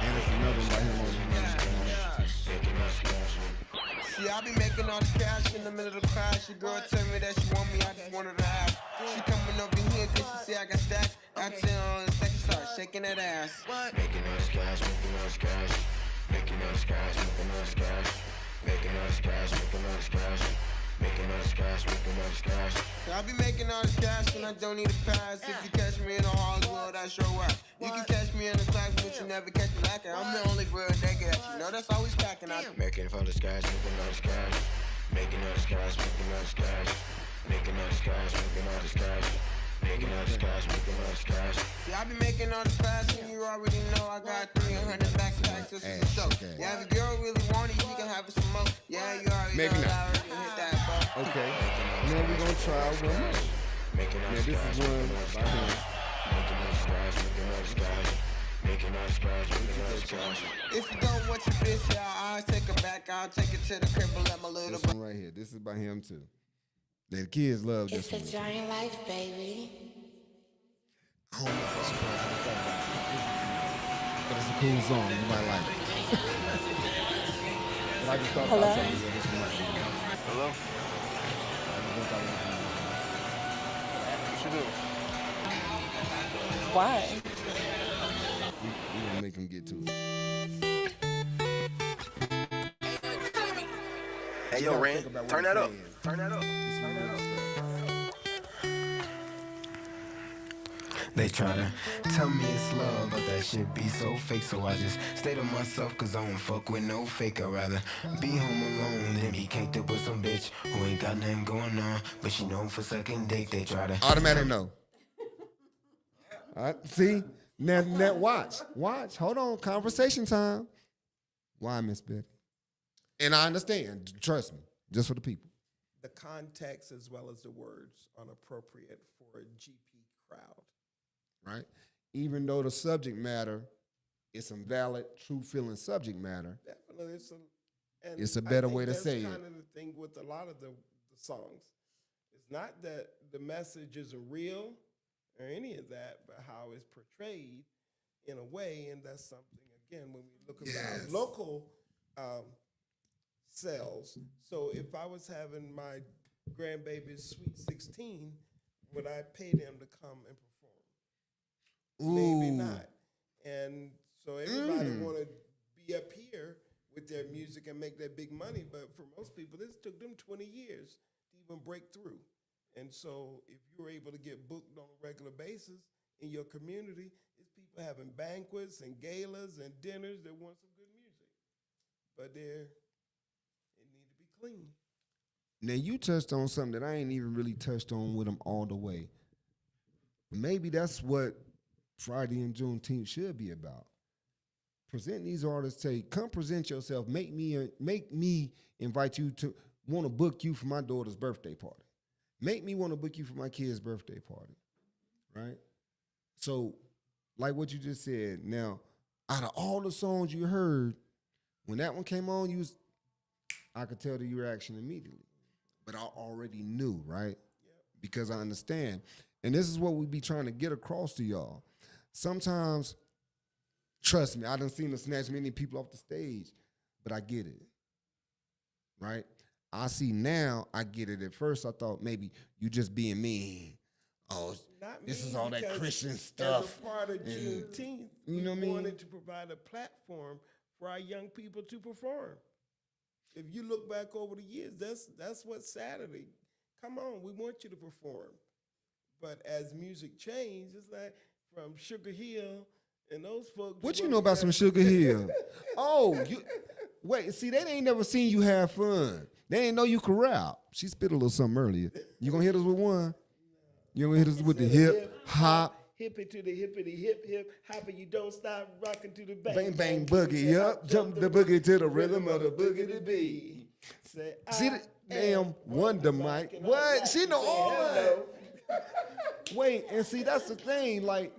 And it's another one by him on the See, I be making all this cash in the middle of the crash. Your girl tell me that she want me, I just wanted to ask. She coming over here cause she say I got stacks. I tell her on the second start, shaking that ass. What? Making all this cash, making all this cash. Making all this cash, making all this cash. Making all this cash, making all this cash. Making all this cash, making all this cash. I be making all this cash and I don't need a pass. If you catch me in the halls, well, that's your rap. You can catch me in the class, but you never catch me lacking. I'm the only real nigga that you know that's always packing out. Making all this cash, making all this cash. Making all this cash, making all this cash. Making all this cash, making all this cash. Making all this cash, making all this cash. See, I be making all this cash and you already know I got 300 backpacks. This is a show. Yeah, if a girl really want it, she can have it some more. Yeah, you already Maybe know not. I already hit that, bro. Okay, now we're gonna try one more. Making all Now this this cash, is one making all this by him. cash. Making all this cash, making all this cash. Making all this cash, making all this cash. If you don't want your bitch, yeah, I'll take her back. I'll take it to the crib and let my little This one right here. This is by him too. The kids love It's this a one. giant life, baby. I don't know if it's but it's a cool song. You might like it. But I just thought Hello? about something. Yeah, this one might be. Hello? Why? We gonna make him get to it. Hey, yo, Rand, turn that up. Turn that up. They tryna tell me it's love, but that shit be so fake. So I just stay to myself, cause I don't fuck with no fake. I'd rather be home alone than be caked up with some bitch who ain't got nothing going on, but she known for sucking dick. They try to Automatic no. All right, see? Now watch. Hold on, conversation time. Why, Miss Betty? And I understand, trust me, just for the people. The context as well as the words are appropriate for a GP crowd. Right? Even though the subject matter is some valid, true feeling subject matter, Definitely, it's a better way to that's say it. kind of the thing with a lot of the songs. It's not that the message isn't real or any of that, but how it's portrayed in a way, and that's something, again, when we look at local sales. So if I was having my grandbaby's sweet 16, would I pay them to come and perform? Maybe not. And so everybody want to be up here with their music and make that big money, but for most people, this took them 20 years to even break through. And so if you're able to get booked on a regular basis in your community, it's people having banquets and galas and dinners that want some good music. But it need to be clean. Now, you touched on something that I ain't even really touched on with them all the way. Maybe that's what Friday and Juneteenth should be about. Present these artists, say, come present yourself, make me invite you to, want to book you for my daughter's birthday party. Make me want to book you for my kid's birthday party, right? So, like what you just said, now, out of all the songs you heard, when that one came on, I could tell the reaction immediately. But I already knew, right? Because I understand. And this is what we be trying to get across to y'all. Sometimes, trust me, I done seen to snatch many people off the stage, but I get it, right? I see now, I get it. At first, I thought maybe you just being mean. Oh, this is all that Christian stuff. As a part of Juneteenth, you know what I we mean? wanted to provide a platform for our young people to perform. If you look back over the years, that's what Saturday. Come on, we want you to perform. But as music changed, it's like from Sugar Hill and those folks. What you know about some Sugar Hill? Wait, see, they ain't never seen you have fun. They ain't know you could rap. She spit a little something earlier. You gonna hit us with one? You gonna hit us with the hip, hop? Hippie to the hippity hip hip, hopping you don't stop, rocking to the bang Bang, bang, boogie, yup. Jump the boogie to the rhythm of the boogie to be. Say, See the damn Wonder Mike. What? She know all that. Wait, and see, that's the thing. Like,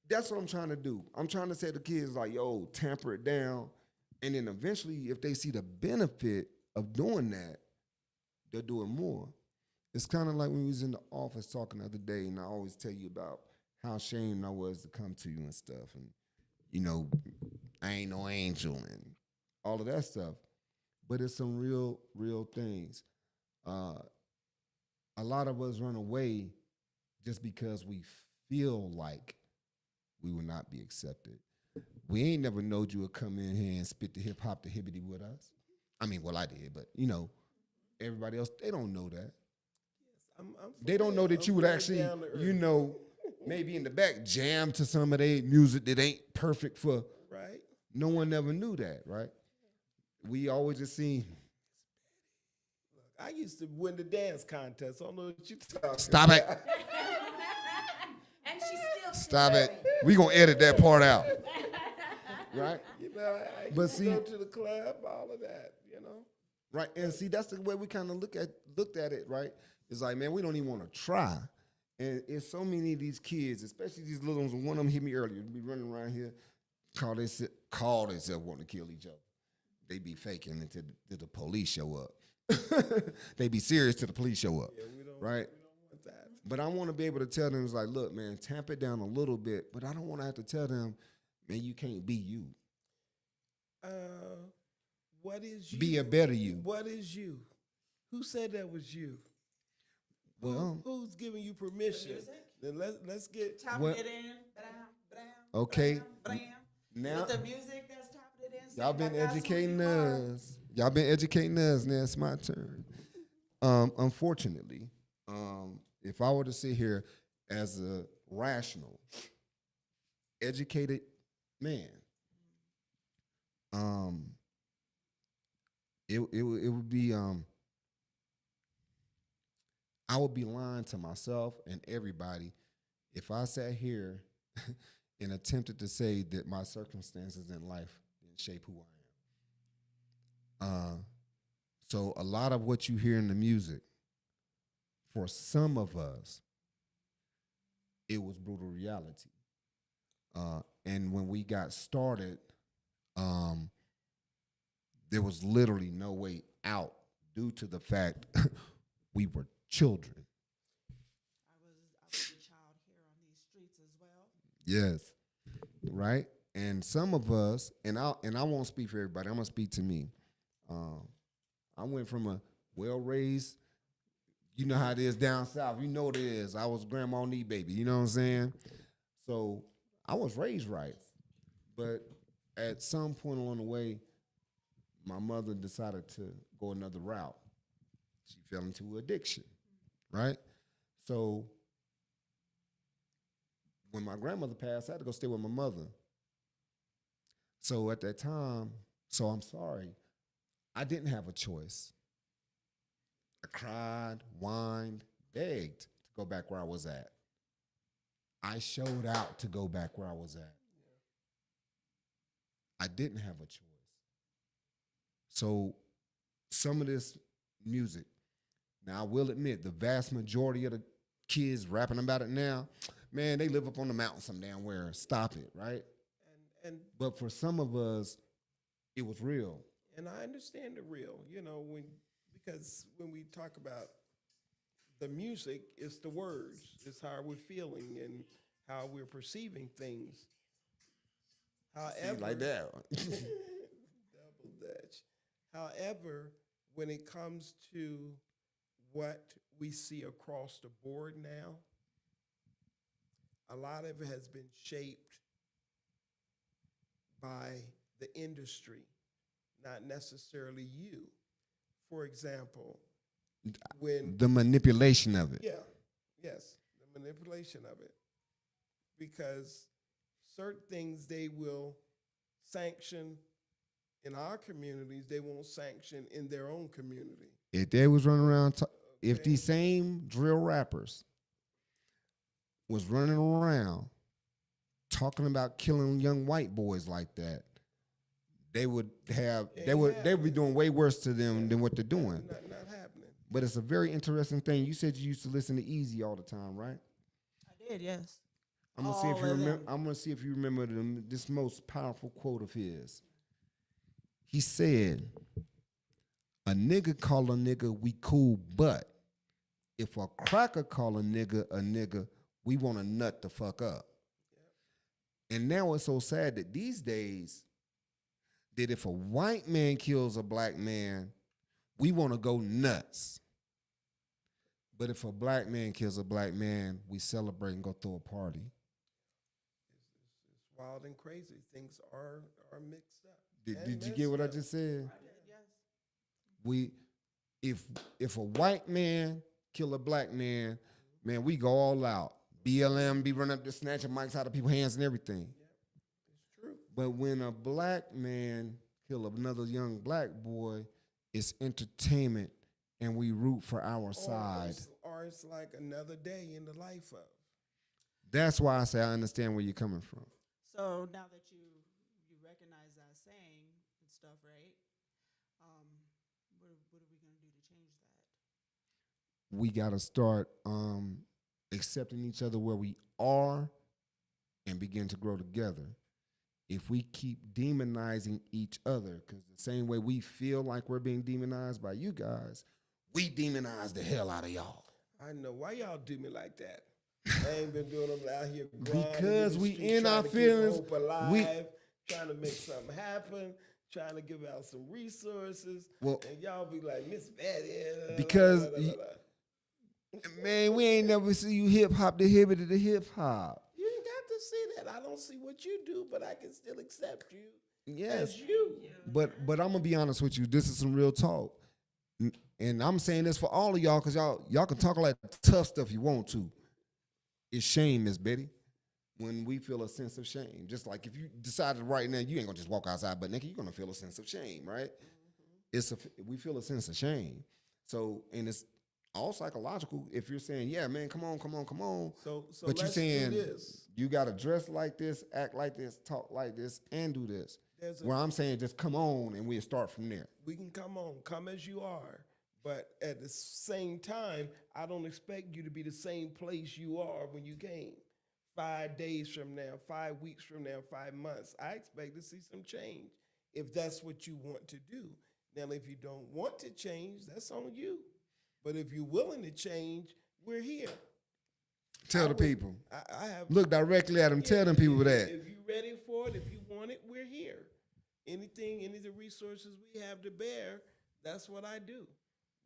that's what I'm trying to do. I'm trying to say to kids, like, yo, tamper it down. And then eventually, if they see the benefit of doing that, they'll do it more. It's kind of like when we was in the office talking the other day, and I always tell you about how ashamed I was to come to you and stuff. And, you know, I ain't no angel and all of that stuff. But it's some real things. A lot of us run away just because we feel like we will not be accepted. We ain't never knowed you would come in here and spit the hip hop, the hibbity with us. I mean, well, I did, but you know, everybody else, they don't know that. They don't know that you would actually, you know, maybe in the back jam to some of their music that ain't perfect for. Right. No one ever knew that, right? We always just seen. I used to win the dance contest. I don't know what you talking Stop it. And she's still Stop it. We gonna edit that part out. Right? You know, I But used to see- go to the club, all of that, you know. Right. And see, that's the way we kind of looked at it, right? It's like, man, we don't even want to try. And it's so many of these kids, especially these little ones, one of them hit me earlier, be running around here, call themselves wanting to kill each other. They be faking until the police show up. They be serious till the police show up, right? We don't want that. But I want to be able to tell them, it's like, look, man, tamp it down a little bit, but I don't want to have to tell them, man, you can't be you. What is you? Be a better you. What is you? Who said that was you? Well, Who's giving you permission? Then let's get Topping Well- it in. Okay. Bram. Now, With the music that's topping it in. y'all been saying, "I got educating something to learn." us. Y'all been educating us. Now it's my turn. Unfortunately, if I were to sit here as a rational, educated man. It would be I would be lying to myself and everybody if I sat here and attempted to say that my circumstances in life didn't shape who I am. So a lot of what you hear in the music, for some of us, it was brutal reality. And when we got started, there was literally no way out due to the fact we were children. I was a child here on these streets as well. Yes, right. And some of us, and I won't speak for everybody. I'm gonna speak to me. I went from a well-raised, you know how it is down south. You know what it is. I was grandma knee baby. You know what I'm saying? So I was raised right, but at some point along the way, my mother decided to go another route. She fell into addiction, right? So when my grandmother passed, I had to go stay with my mother. So at that time, so I'm sorry, I didn't have a choice. I cried, whined, begged to go back where I was at. I showed out to go back where I was at. I didn't have a choice. So some of this music, now I will admit, the vast majority of the kids rapping about it now, man, they live up on the mountain some damn where. Stop it, right? But for some of us, it was real. And I understand the real, because when we talk about the music, it's the words, it's how we're feeling and how we're perceiving things. However, like that. Double Dutch. However, when it comes to what we see across the board now, a lot of it has been shaped by the industry, not necessarily you. For example, when the manipulation of it. Yes, the manipulation of it. Because certain things they will sanction in our communities, they won't sanction in their own community. If they was running around, if these same drill rappers was running around talking about killing young white boys like that, they would be doing way worse to them than what they're doing. Not happening. But it's a very interesting thing. You said you used to listen to Easy all the time, right? I did, yes. I'm gonna see if you remember. I'm gonna see if you remember this most powerful quote of his. He said, "A nigga call a nigga, we cool, but if a cracker call a nigga, we want to nut the fuck up." And now it's so sad that these days, that if a white man kills a black man, we want to go nuts. But if a black man kills a black man, we celebrate and go throw a party. It's wild and crazy. Things are mixed up. Did you get what I just said? I did, yes. If a white man kill a black man, man, we go all out. BLM be running up to snatching mics out of people's hands and everything. It's true. But when a black man kill another young black boy, it's entertainment, and we root for our side. Or it's like another day in the life of. That's why I say I understand where you're coming from. So now that you recognize that saying and stuff, right? What are we gonna do to change that? We got to start accepting each other where we are and begin to grow together. If we keep demonizing each other, because the same way we feel like we're being demonized by you guys, we demonize the hell out of y'all. I know. Why y'all do me like that? I ain't been doing them out here grinding Because in the we street, in trying our to keep feelings. hope alive, trying to make something happen, trying to give out some resources, Well, and y'all be like, Miss Betty. Because man, we ain't never see you hip hop the hibbity the hip hop. You ain't got to see that. I don't see what you do, but I can still accept you Yes. as you. But I'm gonna be honest with you. This is some real talk, and I'm saying this for all of y'all because y'all can talk all that tough stuff you want to. It's shame, Miss Betty. When we feel a sense of shame, just like if you decided right now you ain't gonna just walk outside, but naked, you're gonna feel a sense of shame, right? We feel a sense of shame. So, and it's all psychological. If you're saying, yeah, man, come on, So but you're let's do saying this. you gotta dress like this, act like this, talk like this, and do this. Where I'm saying just come on and we'll start from there. We can come as you are. But at the same time, I don't expect you to be the same place you are when you came. 5 days from now, 5 weeks from now, 5 months. I expect to see some change if that's what you want to do. Now, if you don't want to change, that's on you. But if you're willing to change, we're here. Tell the people. I have Look directly at them. Tell them people that. If you're ready for it, if you want it, we're here. Any of the resources we have to bear, that's what I do.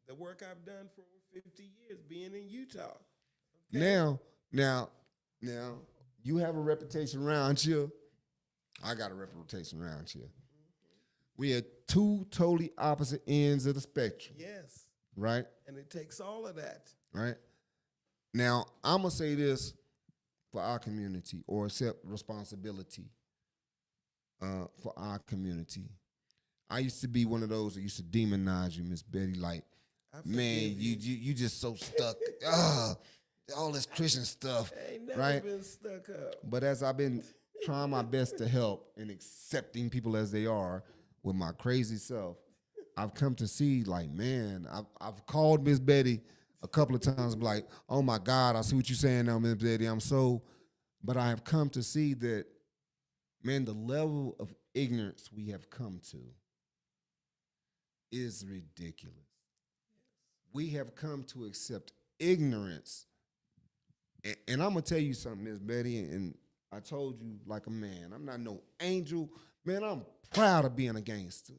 The work I've done for over 50 years being in Utah. Okay? Now, you have a reputation around here. I got a reputation around here. We are two totally opposite ends of the spectrum. Yes. Right? And it takes all of that. Right? Now, I'm going to say this for our community, or accept responsibility for our community. I used to be one of those that used to demonize you, Miss Betty, like, man, you just so stuck. All this Christian stuff, I ain't never right? been stuck up. But as I've been trying my best to help and accepting people as they are with my crazy self, I've come to see, like, man, I've called Miss Betty a couple of times, like, oh my God, I see what you're saying now, Miss Betty. But I have come to see that, man, the level of ignorance we have come to is ridiculous. We have come to accept ignorance. And I'm going to tell you something, Miss Betty, and I told you like a man. I'm not no angel. Man, I'm proud of being a gangster.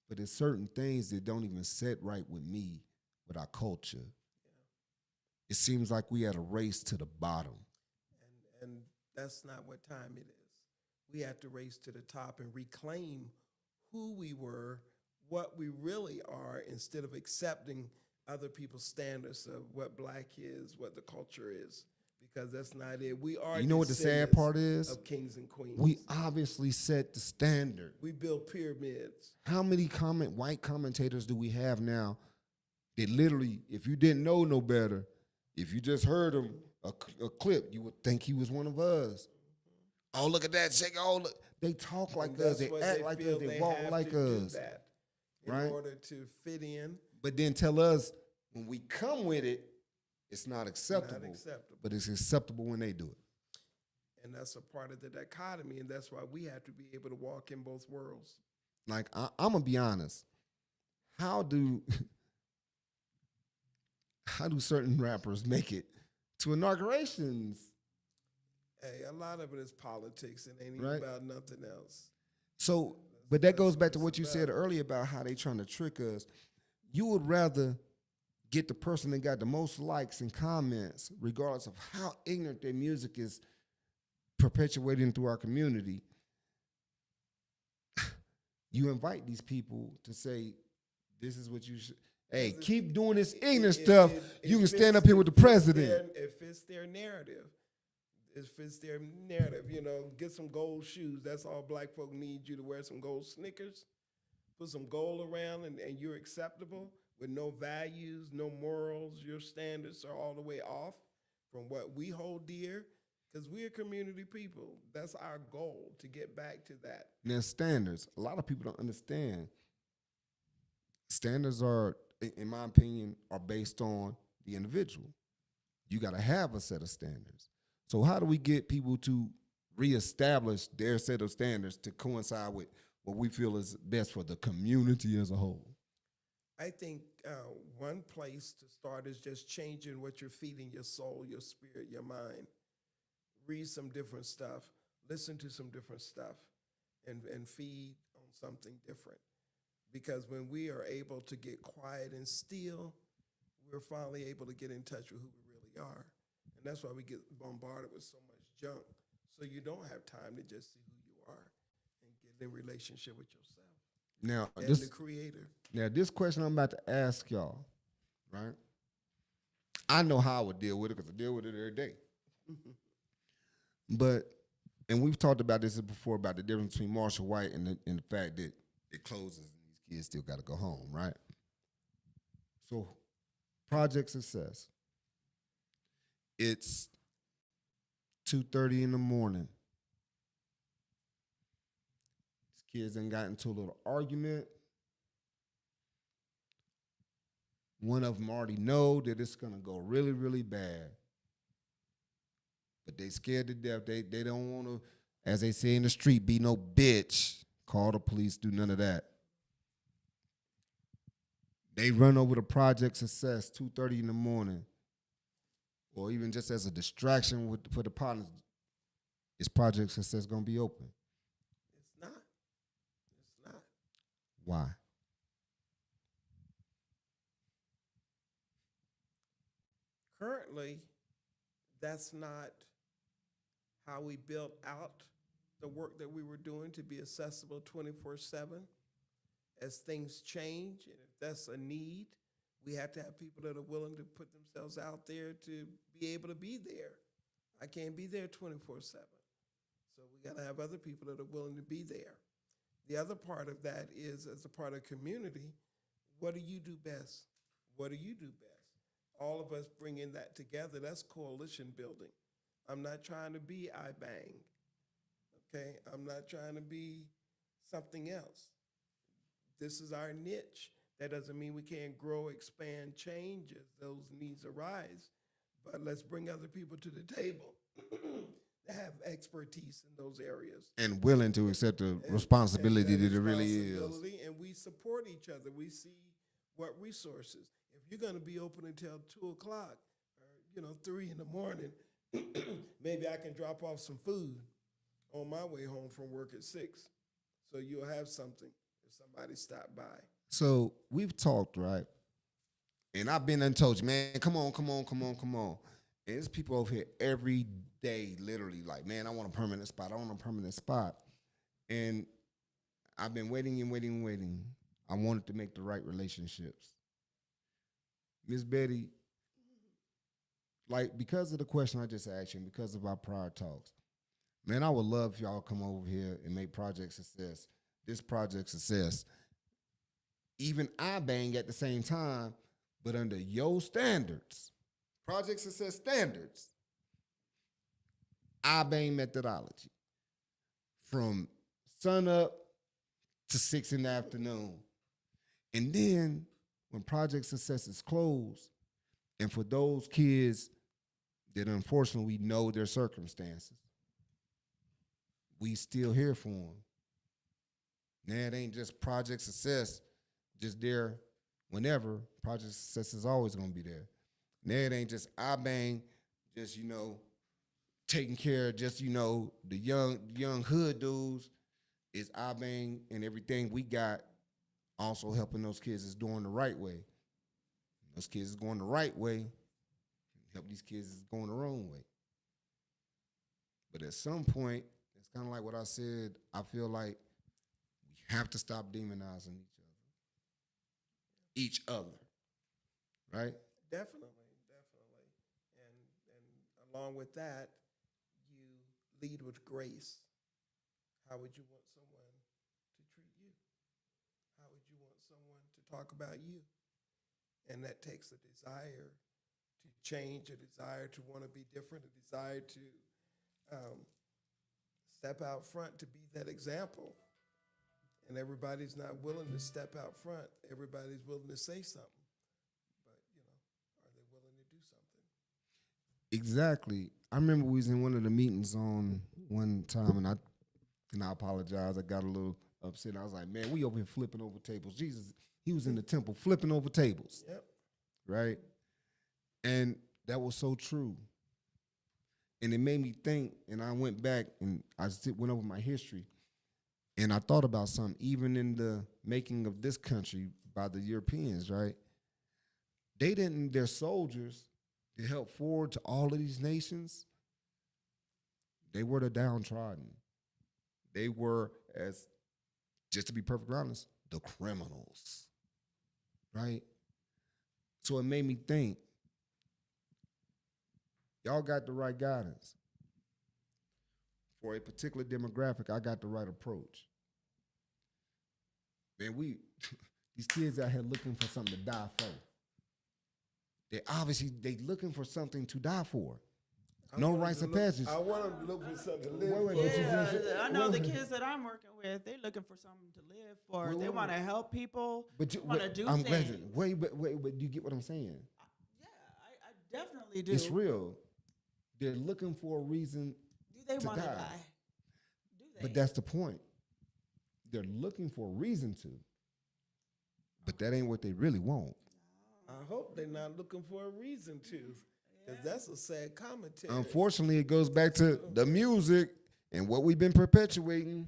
But there's certain things that don't even sit right with me, with our culture. It seems like we at a race to the bottom. And that's not what time it is. We have to race to the top and reclaim who we were, what we really are, instead of accepting other people's standards of what black is, what the culture is, because that's not it. We are. You know what the sad descendants part is? of kings and queens. We obviously set the standard. We build pyramids. How many white commentators do we have now that literally, if you didn't know no better, if you just heard him a clip, you would think he was one of us. Oh, look at that! Check they talk like And us. that's They what act like us. They have walk to like do us. that in right? order to fit in. But then tell us when we come with it, it's not acceptable. Not acceptable. But it's acceptable when they do it. And that's a part of the dichotomy, and that's why we have to be able to walk in both worlds. Like, I'm going to be honest. How do certain rappers make it to inaugurations? Hey, a lot of it is politics and ain't even Right. about nothing else. So, but that goes back to what you said earlier about how they trying to trick us. You would rather get the person that got the most likes and comments, regardless of how ignorant their music is perpetuating through our community. You invite these people to say, this is what you should. Hey, keep doing this ignorant stuff. You can stand up here with the president. It fits their narrative. It fits their narrative. You know, get some gold shoes. That's all black folk need, you to wear some gold Snickers. Put some gold around and you're acceptable with no values, no morals. Your standards are all the way off from what we hold dear, because we're community people. That's our goal, to get back to that. Now, standards, a lot of people don't understand. Standards are, in my opinion, are based on the individual. You got to have a set of standards. So how do we get people to reestablish their set of standards to coincide with what we feel is best for the community as a whole? I think one place to start is just changing what you're feeding your soul, your spirit, your mind. Read some different stuff, listen to some different stuff, and feed on something different. Because when we are able to get quiet and still, we're finally able to get in touch with who we really are. And that's why we get bombarded with so much junk. So you don't have time to just see who you are and get in relationship with yourself Now, and the Creator. Now, this question I'm about to ask y'all, right? I know how I would deal with it because I deal with it every day. But, and we've talked about this before about the difference between Marshall White and the fact that it closes and these kids still got to go home, right? So, Project Success. It's 2:30 in the morning. These kids done got into a little argument. One of them already know that it's gonna go really, really bad. But they scared to death. They don't want to, as they say in the street, be no bitch. Call the police, do none of that. They run over to Project Success 2:30 in the morning, or even just as a distraction for the partners. Is Project Success gonna be open? It's not. It's not. Why? Currently, that's not how we built out the work that we were doing to be accessible 24/7. As things change, and if that's a need, we have to have people that are willing to put themselves out there to be able to be there. I can't be there 24/7. So we got to have other people that are willing to be there. The other part of that is, as a part of community, what do you do best? What do you do best? All of us bringing that together, that's coalition building. I'm not trying to be Ibang, okay? I'm not trying to be something else. This is our niche. That doesn't mean we can't grow, expand, change as those needs arise, but let's bring other people to the table that have expertise in those areas. And willing to accept the responsibility that it really is. And we support each other. We see what resources. If you're going to be open until 2 o'clock, or 3 in the morning, maybe I can drop off some food on my way home from work at 6, so you'll have something if somebody stopped by. So we've talked, right? And I've been and told you, man, come on. And there's people over here every day, literally, like, man, I want a permanent spot. And I've been waiting. I wanted to make the right relationships. Miss Betty, like, because of the question I just asked you, and because of our prior talks, man, I would love if y'all come over here and make Project Success, this Project Success, even I bang at the same time, but under your standards, Project Success standards, I bang methodology, from sun up to 6 in the afternoon. And then when Project Success is closed, and for those kids that unfortunately we know their circumstances, we still here for them. Now it ain't just Project Success, just there whenever. Project Success is always gonna be there. Now it ain't just I bang, just taking care of just the young hood dudes. It's I bang and everything we got also helping those kids is doing the right way. Those kids is going the right way, help these kids is going the wrong way. But at some point, it's kind of like what I said, I feel like we have to stop demonizing each other, right? Definitely. And along with that, you lead with grace. How would you want someone to treat you? How would you want someone to talk about you? And that takes a desire to change, a desire to want to be different, a desire to step out front to be that example. And everybody's not willing to step out front. Everybody's willing to say something. But, are they willing to do something? Exactly. I remember we was in one of the meetings on one time, and I apologize. I got a little upset. I was like, man, we over here flipping over tables. Jesus, he was in the temple flipping over tables. Yep. Right? And that was so true. And it made me think, and I went back and went over my history. And I thought about something, even in the making of this country by the Europeans, right? Their soldiers, to help forward to all of these nations, they were the downtrodden. They were, just to be perfectly honest, the criminals, right? So it made me think, Y'all got the right guidance. For a particular demographic, I got the right approach. Man, these kids out here looking for something to die for. They looking for something to die for. No rites of passage. I want them to look for something to live Wait, for. but you Yeah, just- I know the kids that I'm working with. They're looking for something to live for. They want to help people. But you want to do I'm things. glad. But you get what I'm saying? Yeah, I definitely do. It's real. They're looking for a reason Do they to want to die. die? Do they? But that's the point. They're looking for a reason to. But that ain't what they really want. I hope they're not looking for a reason to, because that's a sad commentary. Unfortunately, it goes back to the music and what we've been perpetuating.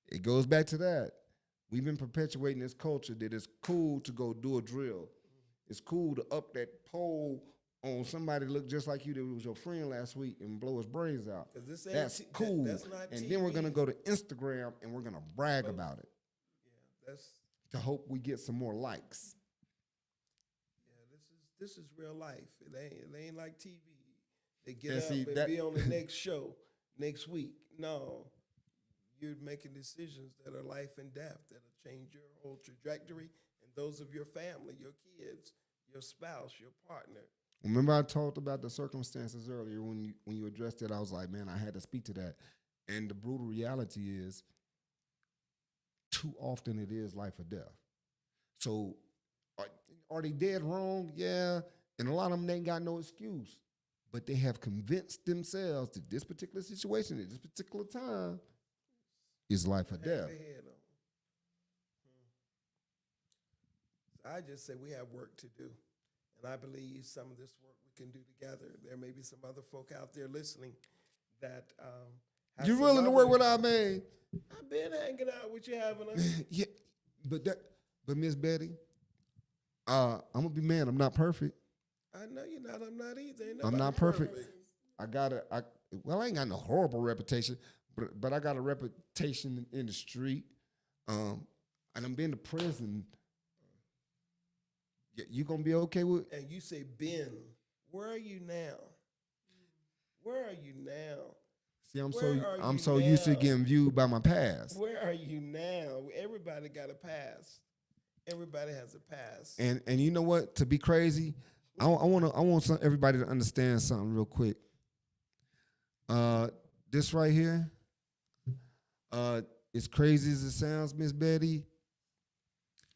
It goes back to that. We've been perpetuating this culture that it's cool to go do a drill. It's cool to up that pole on somebody that look just like you that was your friend last week and blow his brains out. 'Cause this ain't That's cool. that's not and then we're TV. going to go to Instagram and we're going to brag about it That's to hope we get some more likes. this is real life. It ain't like TV. They get Yeah, up see, and that- be on the next show next week. No, you're making decisions that are life and death that'll change your whole trajectory and those of your family, your kids, your spouse, your partner. Remember I talked about the circumstances earlier when you addressed it. I was like, man, I had to speak to that. And the brutal reality is too often it is life or death. So are they dead wrong? Yeah. And a lot of them, they ain't got no excuse. But they have convinced themselves that this particular situation at this particular time is life or Hang death. their head on. I just say we have work to do. And I believe some of this work we can do together. There may be some other folk out there listening that have You some willing to work other- without me? I've been hanging out with you, having a Yeah. But Miss Betty, I'm gonna be man. I'm not perfect. I know you're not. I'm not either. Ain't I'm nobody not perfect. I ain't got no horrible reputation, but I got a reputation in the street. And I'm been to prison. You gonna be okay with? And you say, Ben, where are you now? Where are you now? See, I'm Where are I'm you so used to now? getting viewed by my past. Where are you now? Everybody got a past. Everybody has a past. And you know what? To be crazy, I want everybody to understand something real quick. This right here, as crazy as it sounds, Miss Betty,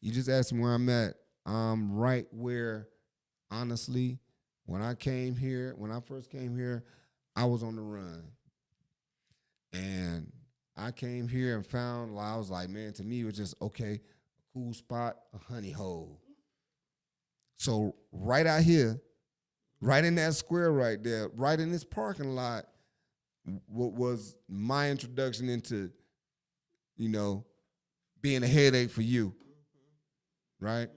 you just asked me where I'm at. I'm right where, honestly, when I first came here, I was on the run. And I came here and found, I was like, man, to me, it was just, okay, a cool spot, a honey hole. So right out here, right in that square right there, right in this parking lot, what was my introduction into, being a headache for you, right?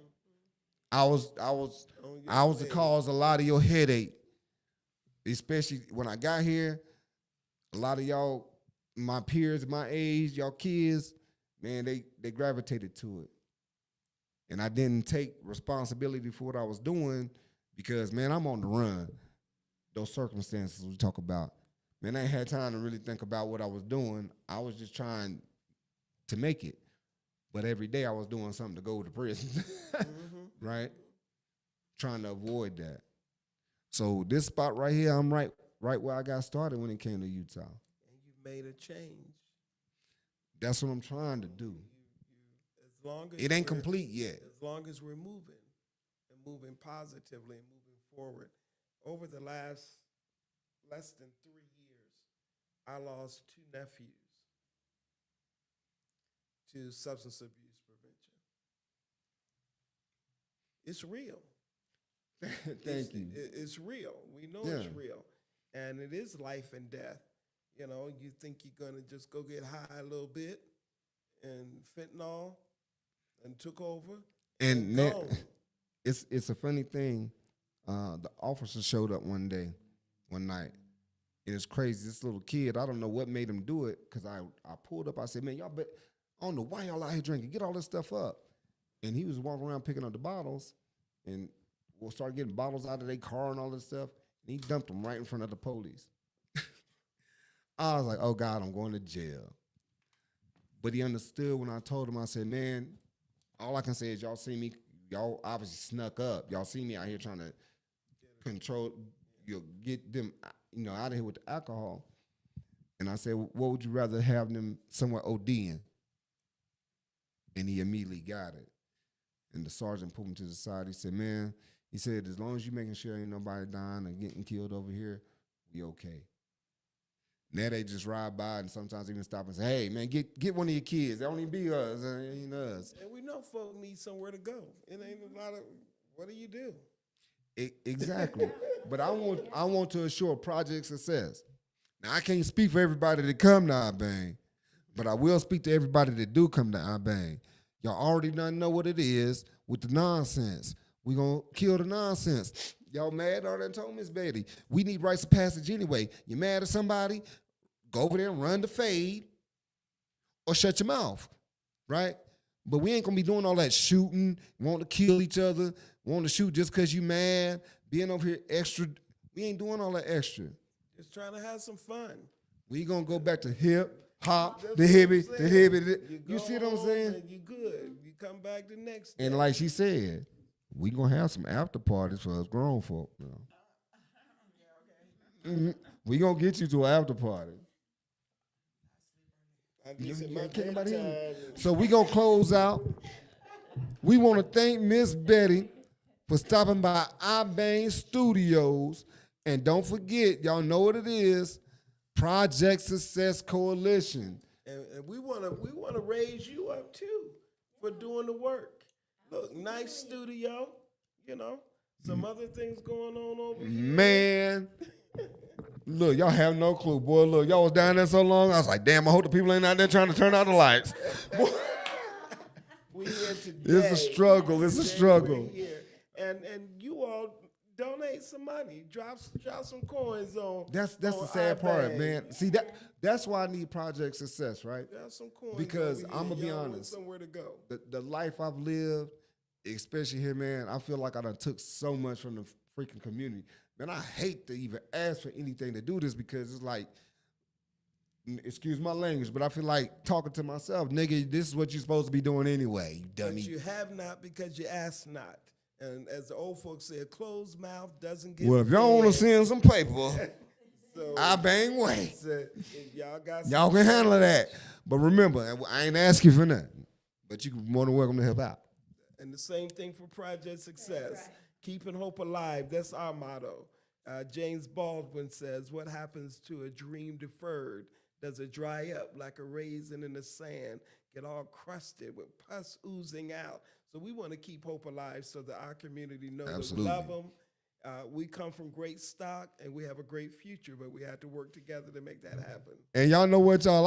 I was the cause of a lot of your headache, especially when I got here. A lot of y'all, my peers, my age, y'all kids, man, they gravitated to it. And I didn't take responsibility for what I was doing because, man, I'm on the run. Those circumstances we talk about. Man, I ain't had time to really think about what I was doing. I was just trying to make it. But every day I was doing something to go to prison, right? Trying to avoid that. So this spot right here, I'm right where I got started when it came to Utah. And you made a change. That's what I'm trying to do. As long as It ain't we're- complete yet. As long as we're moving and moving positively and moving forward. Over the last less than 3 years, I lost 2 nephews to substance abuse prevention. It's real. Thank you. It's real. We know Yeah. it's real. And it is life and death. You think you're going to just go get high a little bit and fentanyl and took over. And that, gone. it's a funny thing. The officer showed up one night. And it's crazy. This little kid, I don't know what made him do it, because I pulled up. I said, man, y'all, I don't know why y'all out here drinking. Get all this stuff up. And he was walking around picking up the bottles, and we'll start getting bottles out of their car and all this stuff. And he dumped him right in front of the police. I was like, oh God, I'm going to jail. But he understood when I told him, I said, man, all I can say is y'all see me, y'all obviously snuck up. Y'all see me out here trying to control, get them, out of here with the alcohol. And I said, what would you rather have them somewhere ODing? And he immediately got it. And the sergeant pulled him to the side. He said, man, he said, as long as you're making sure ain't nobody dying or getting killed over here, we okay. Now they just ride by and sometimes even stop and say, hey, man, get one of your kids. They don't even be us. It ain't us. And we know folk need somewhere to go. It ain't a lot of, what do you do? Exactly. But I want to assure project success. Now, I can't speak for everybody that come to Ibang, but I will speak to everybody that do come to Ibang. Y'all already done know what it is with the nonsense. We gonna kill the nonsense. Y'all mad? I done told Miss Betty. We need rites of passage anyway. You mad at somebody? Go over there and run the fade or shut your mouth, right? But we ain't gonna be doing all that shooting, wanting to kill each other, wanting to shoot just because you mad, being over here extra. We ain't doing all that extra. Just trying to have some fun. We gonna go back to hip, hop, That's the what hippie, I'm the saying. hippie. You see what I'm home saying? and you good. You come back the next day. And like she said, we gonna have some after parties for us grown folk. We gonna get you to an after party. Can't nobody hear me? So we gonna close out. We want to thank Miss Betty for stopping by Ibang Studios, and don't forget, y'all know what it is, Project Success Coalition. And we wanna raise you up too for doing the work. Look, nice studio, some other things going on over here. Man, look, y'all have no clue, boy. Look, y'all was down there so long, I was like, damn, I hope the people ain't out there trying to turn out the lights. We here today. It's a struggle. It's a struggle. We're here. And you all donate some money. Drop some coins on. That's the sad part, man. See that's why I need Project Success, right? Drop some coins Because over I'm here. gonna be Y'all want honest. somewhere to go. The life I've lived, especially here, man, I feel like I done took so much from the freaking community. Man, I hate to even ask for anything to do this because it's like, excuse my language, but I feel like talking to myself, nigga, this is what you're supposed to be doing anyway, you dummy. But you have not because you ask not. And as the old folks say, a closed mouth doesn't get Well, if y'all want to fed. send some paper, So, I bang way. if y'all got some Y'all can handle that. But remember, I ain't asking for nothing. But you can more than welcome to help out. And the same thing for Project Success. Keeping hope alive, that's our motto. James Baldwin says, what happens to a dream deferred? Does it dry up like a raisin in the sand, get all crusted with pus oozing out? So we want to keep hope alive so that our community knows Absolutely. that we love them. We come from great stock and we have a great future, but we have to work together to make that happen. And y'all know what, y'all,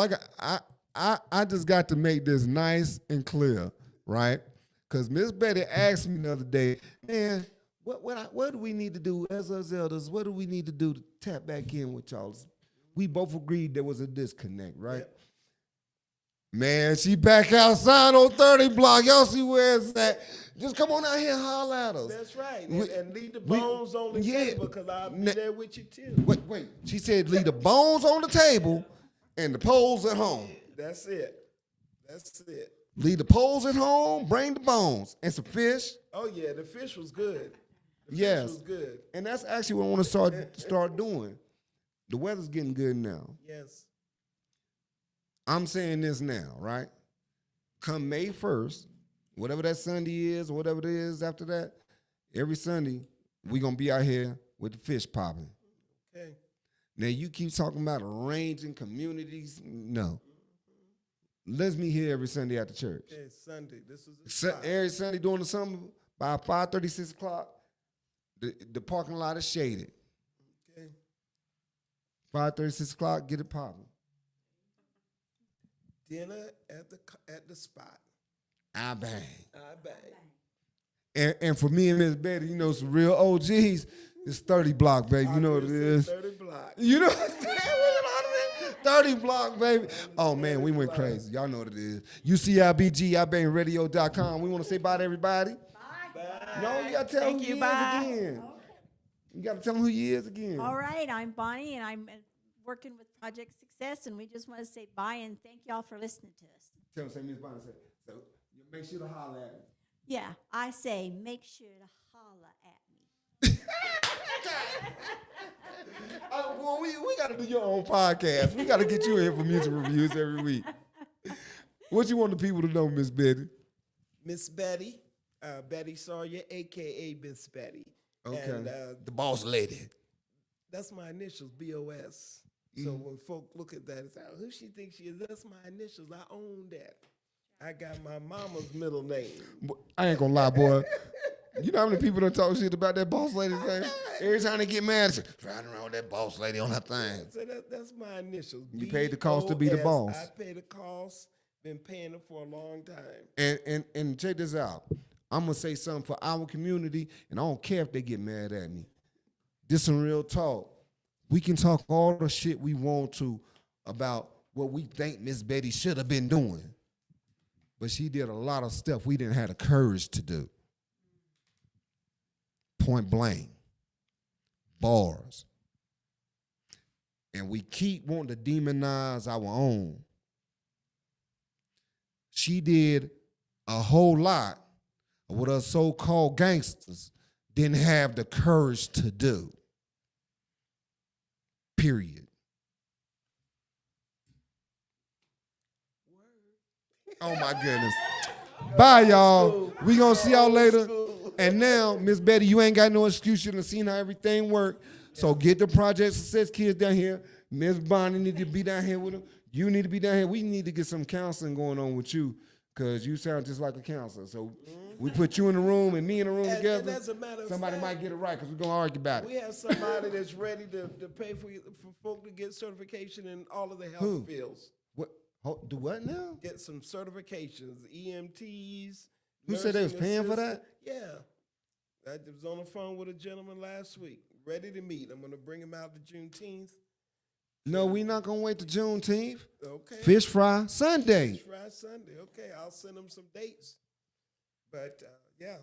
I just got to make this nice and clear, right? Because Miss Betty asked me the other day, man, what do we need to do as us elders? What do we need to do to tap back in with y'all? We both agreed there was a disconnect, right? Yep. Man, she back outside on 30 block. Y'all see where it's at. Just come on out here and holler at us. That's right. We- And leave the bones on the table because I'll be there with you too. Wait. She said leave the bones on the table and the poles at home. That's it. That's it. Leave the poles at home, bring the bones and some fish. Oh yeah, the fish was good. The Yes. fish was good. And that's actually what I want to start doing. The weather's getting good now. Yes. I'm saying this now, right? Come May 1st, whatever that Sunday is or whatever it is after that, every Sunday, we're going to be out here with the fish popping. Okay. Now, you keep talking about arranging communities. No. Let's meet here every Sunday at the church. Okay, Sunday. This is the spot. Every Sunday during the summer, by 5:30, 6 o'clock, the parking lot is shaded. Okay. 5:30, 6 o'clock, get it popping. Dinner at the spot. I bang. I bang. And for me and Miss Betty, you know, some real OGs, it's 30 block, baby. You know what it is. 30 block. You know what I'm saying? 30 block, baby. Oh, man, we went crazy. Y'all know what it is. UCIBG, ibangradio.com. We want to say bye to everybody. Bye. No, you got to tell them Thank you, yes bye. again. You got to tell them who you is again. All right, I'm Bonnie, and I'm working with Project Success, and we just want to say bye and thank y'all for listening to us. Tell them, say Miss Bonnie, say, so you make sure to holler at me. Yeah, I say make sure to holler at me. Boy, we got to do your own podcast. We got to get you in for music reviews every week. What you want the people to know, Miss Betty? Miss Betty, Betty Sawyer, a.k.a. Miss Betty. Okay. And, The boss lady. that's my initials, B.O.S. So when folk look at that and say, who she thinks she is, that's my initials. I own that. I got my mama's middle name. I ain't gonna lie, boy. You know how many people done talk shit about that boss lady thing? Every time they get mad, say, riding around with that boss lady on her thing. So that's my initials. You paid the cost to be the boss. I paid the cost. Been paying it for a long time. And check this out. I'm gonna say something for our community, and I don't care if they get mad at me. This some real talk. We can talk all the shit we want to about what we think Miss Betty should have been doing. But she did a lot of stuff we didn't have the courage to do. Point blank. Bars. And we keep wanting to demonize our own. She did a whole lot of what us so-called gangsters didn't have the courage to do. Period. Oh my goodness. Bye, y'all. We gonna see y'all later. And now, Miss Betty, you ain't got no excuse. You done seen how everything work. So get the Project Success kids down here. Miss Bonnie need to be down here with them. You need to be down here. We need to get some counseling going on with you because you sound just like a counselor. So we put you in the room and me in the room together. And as a matter of somebody fact, might get it right because we're going to argue about we it. have somebody that's ready to pay for folk to get certification in all of the health fields. What? Do what now? Get some certifications, EMTs. Who said they was nursing paying for that? Yeah. I was on the phone with a gentleman last week, ready to meet. I'm going to bring him out to Juneteenth. No, we not going to wait to Juneteenth. Okay. Fish Fry Sunday. Fish Fry Sunday. Okay, I'll send him some dates. But, yeah,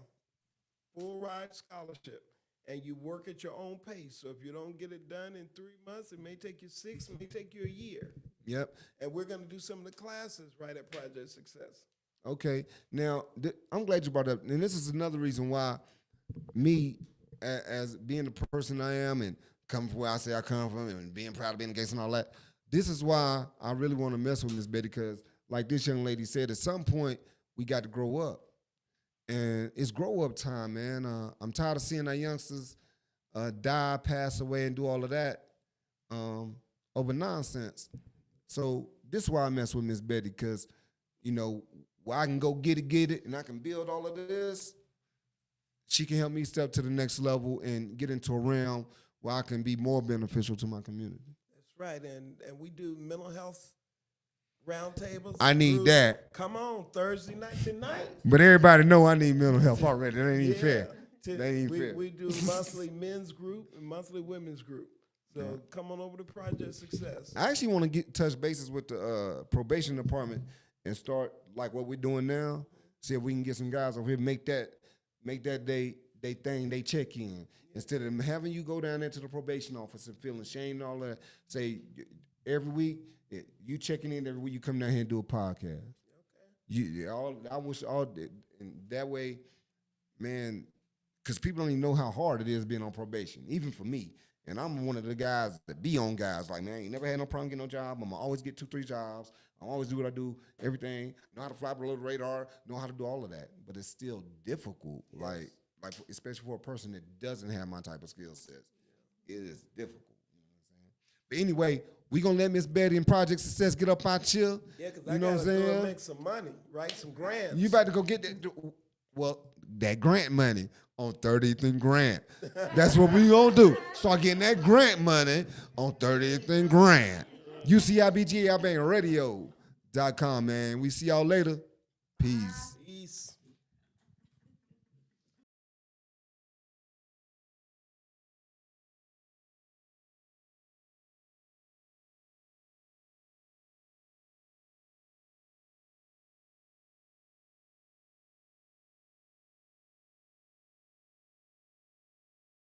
full ride scholarship. And you work at your own pace. So if you don't get it done in 3 months, it may take you 6, it may take you a year. Yep. And we're going to do some of the classes right at Project Success. Okay. Now, I'm glad you brought that up. And this is another reason why me, as being the person I am and coming from where I say I come from and being proud of being a gangster and all that, this is why I really want to mess with Miss Betty because, like this young lady said, at some point, we got to grow up. And it's grow up time, man. I'm tired of seeing our youngsters die, pass away, and do all of that over nonsense. So this is why I mess with Miss Betty, because, you know, where I can go get it, and I can build all of this, she can help me step to the next level and get into a realm where I can be more beneficial to my community. That's right. And we do mental health roundtables. I need that. Come on, Thursday night tonight. But everybody know I need mental health already. That ain't even fair. That ain't fair. We do monthly men's group and monthly women's group. So come on over to Project Success. I actually want to touch bases with the probation department and start like what we're doing now. See if we can get some guys over here, make that they check in. Instead of having you go down there to the probation office and feeling ashamed and all that, say every week, you checking in every week, you come down here and do a podcast. Okay. I wish all and that way, man, because people don't even know how hard it is being on probation, even for me. And I'm one of the guys that be on guys like, man, I ain't never had no problem getting no job. I'm going to always get 2-3 jobs. I always do what I do, everything. Know how to fly below the radar, know how to do all of that. But it's still difficult, like especially for a person that doesn't have my type of skill sets. It is difficult. You know what I'm saying? But anyway, we going to let Miss Betty and Project Success get up out here. Yeah, because I got to go and make some money, right? Some grants. You about to go get that. Well, that grant money on 30th and Grant. That's what we going to do. Start getting that grant money on 30th and Grant. UCIBGABangRadio.com, man. We see y'all later. Peace.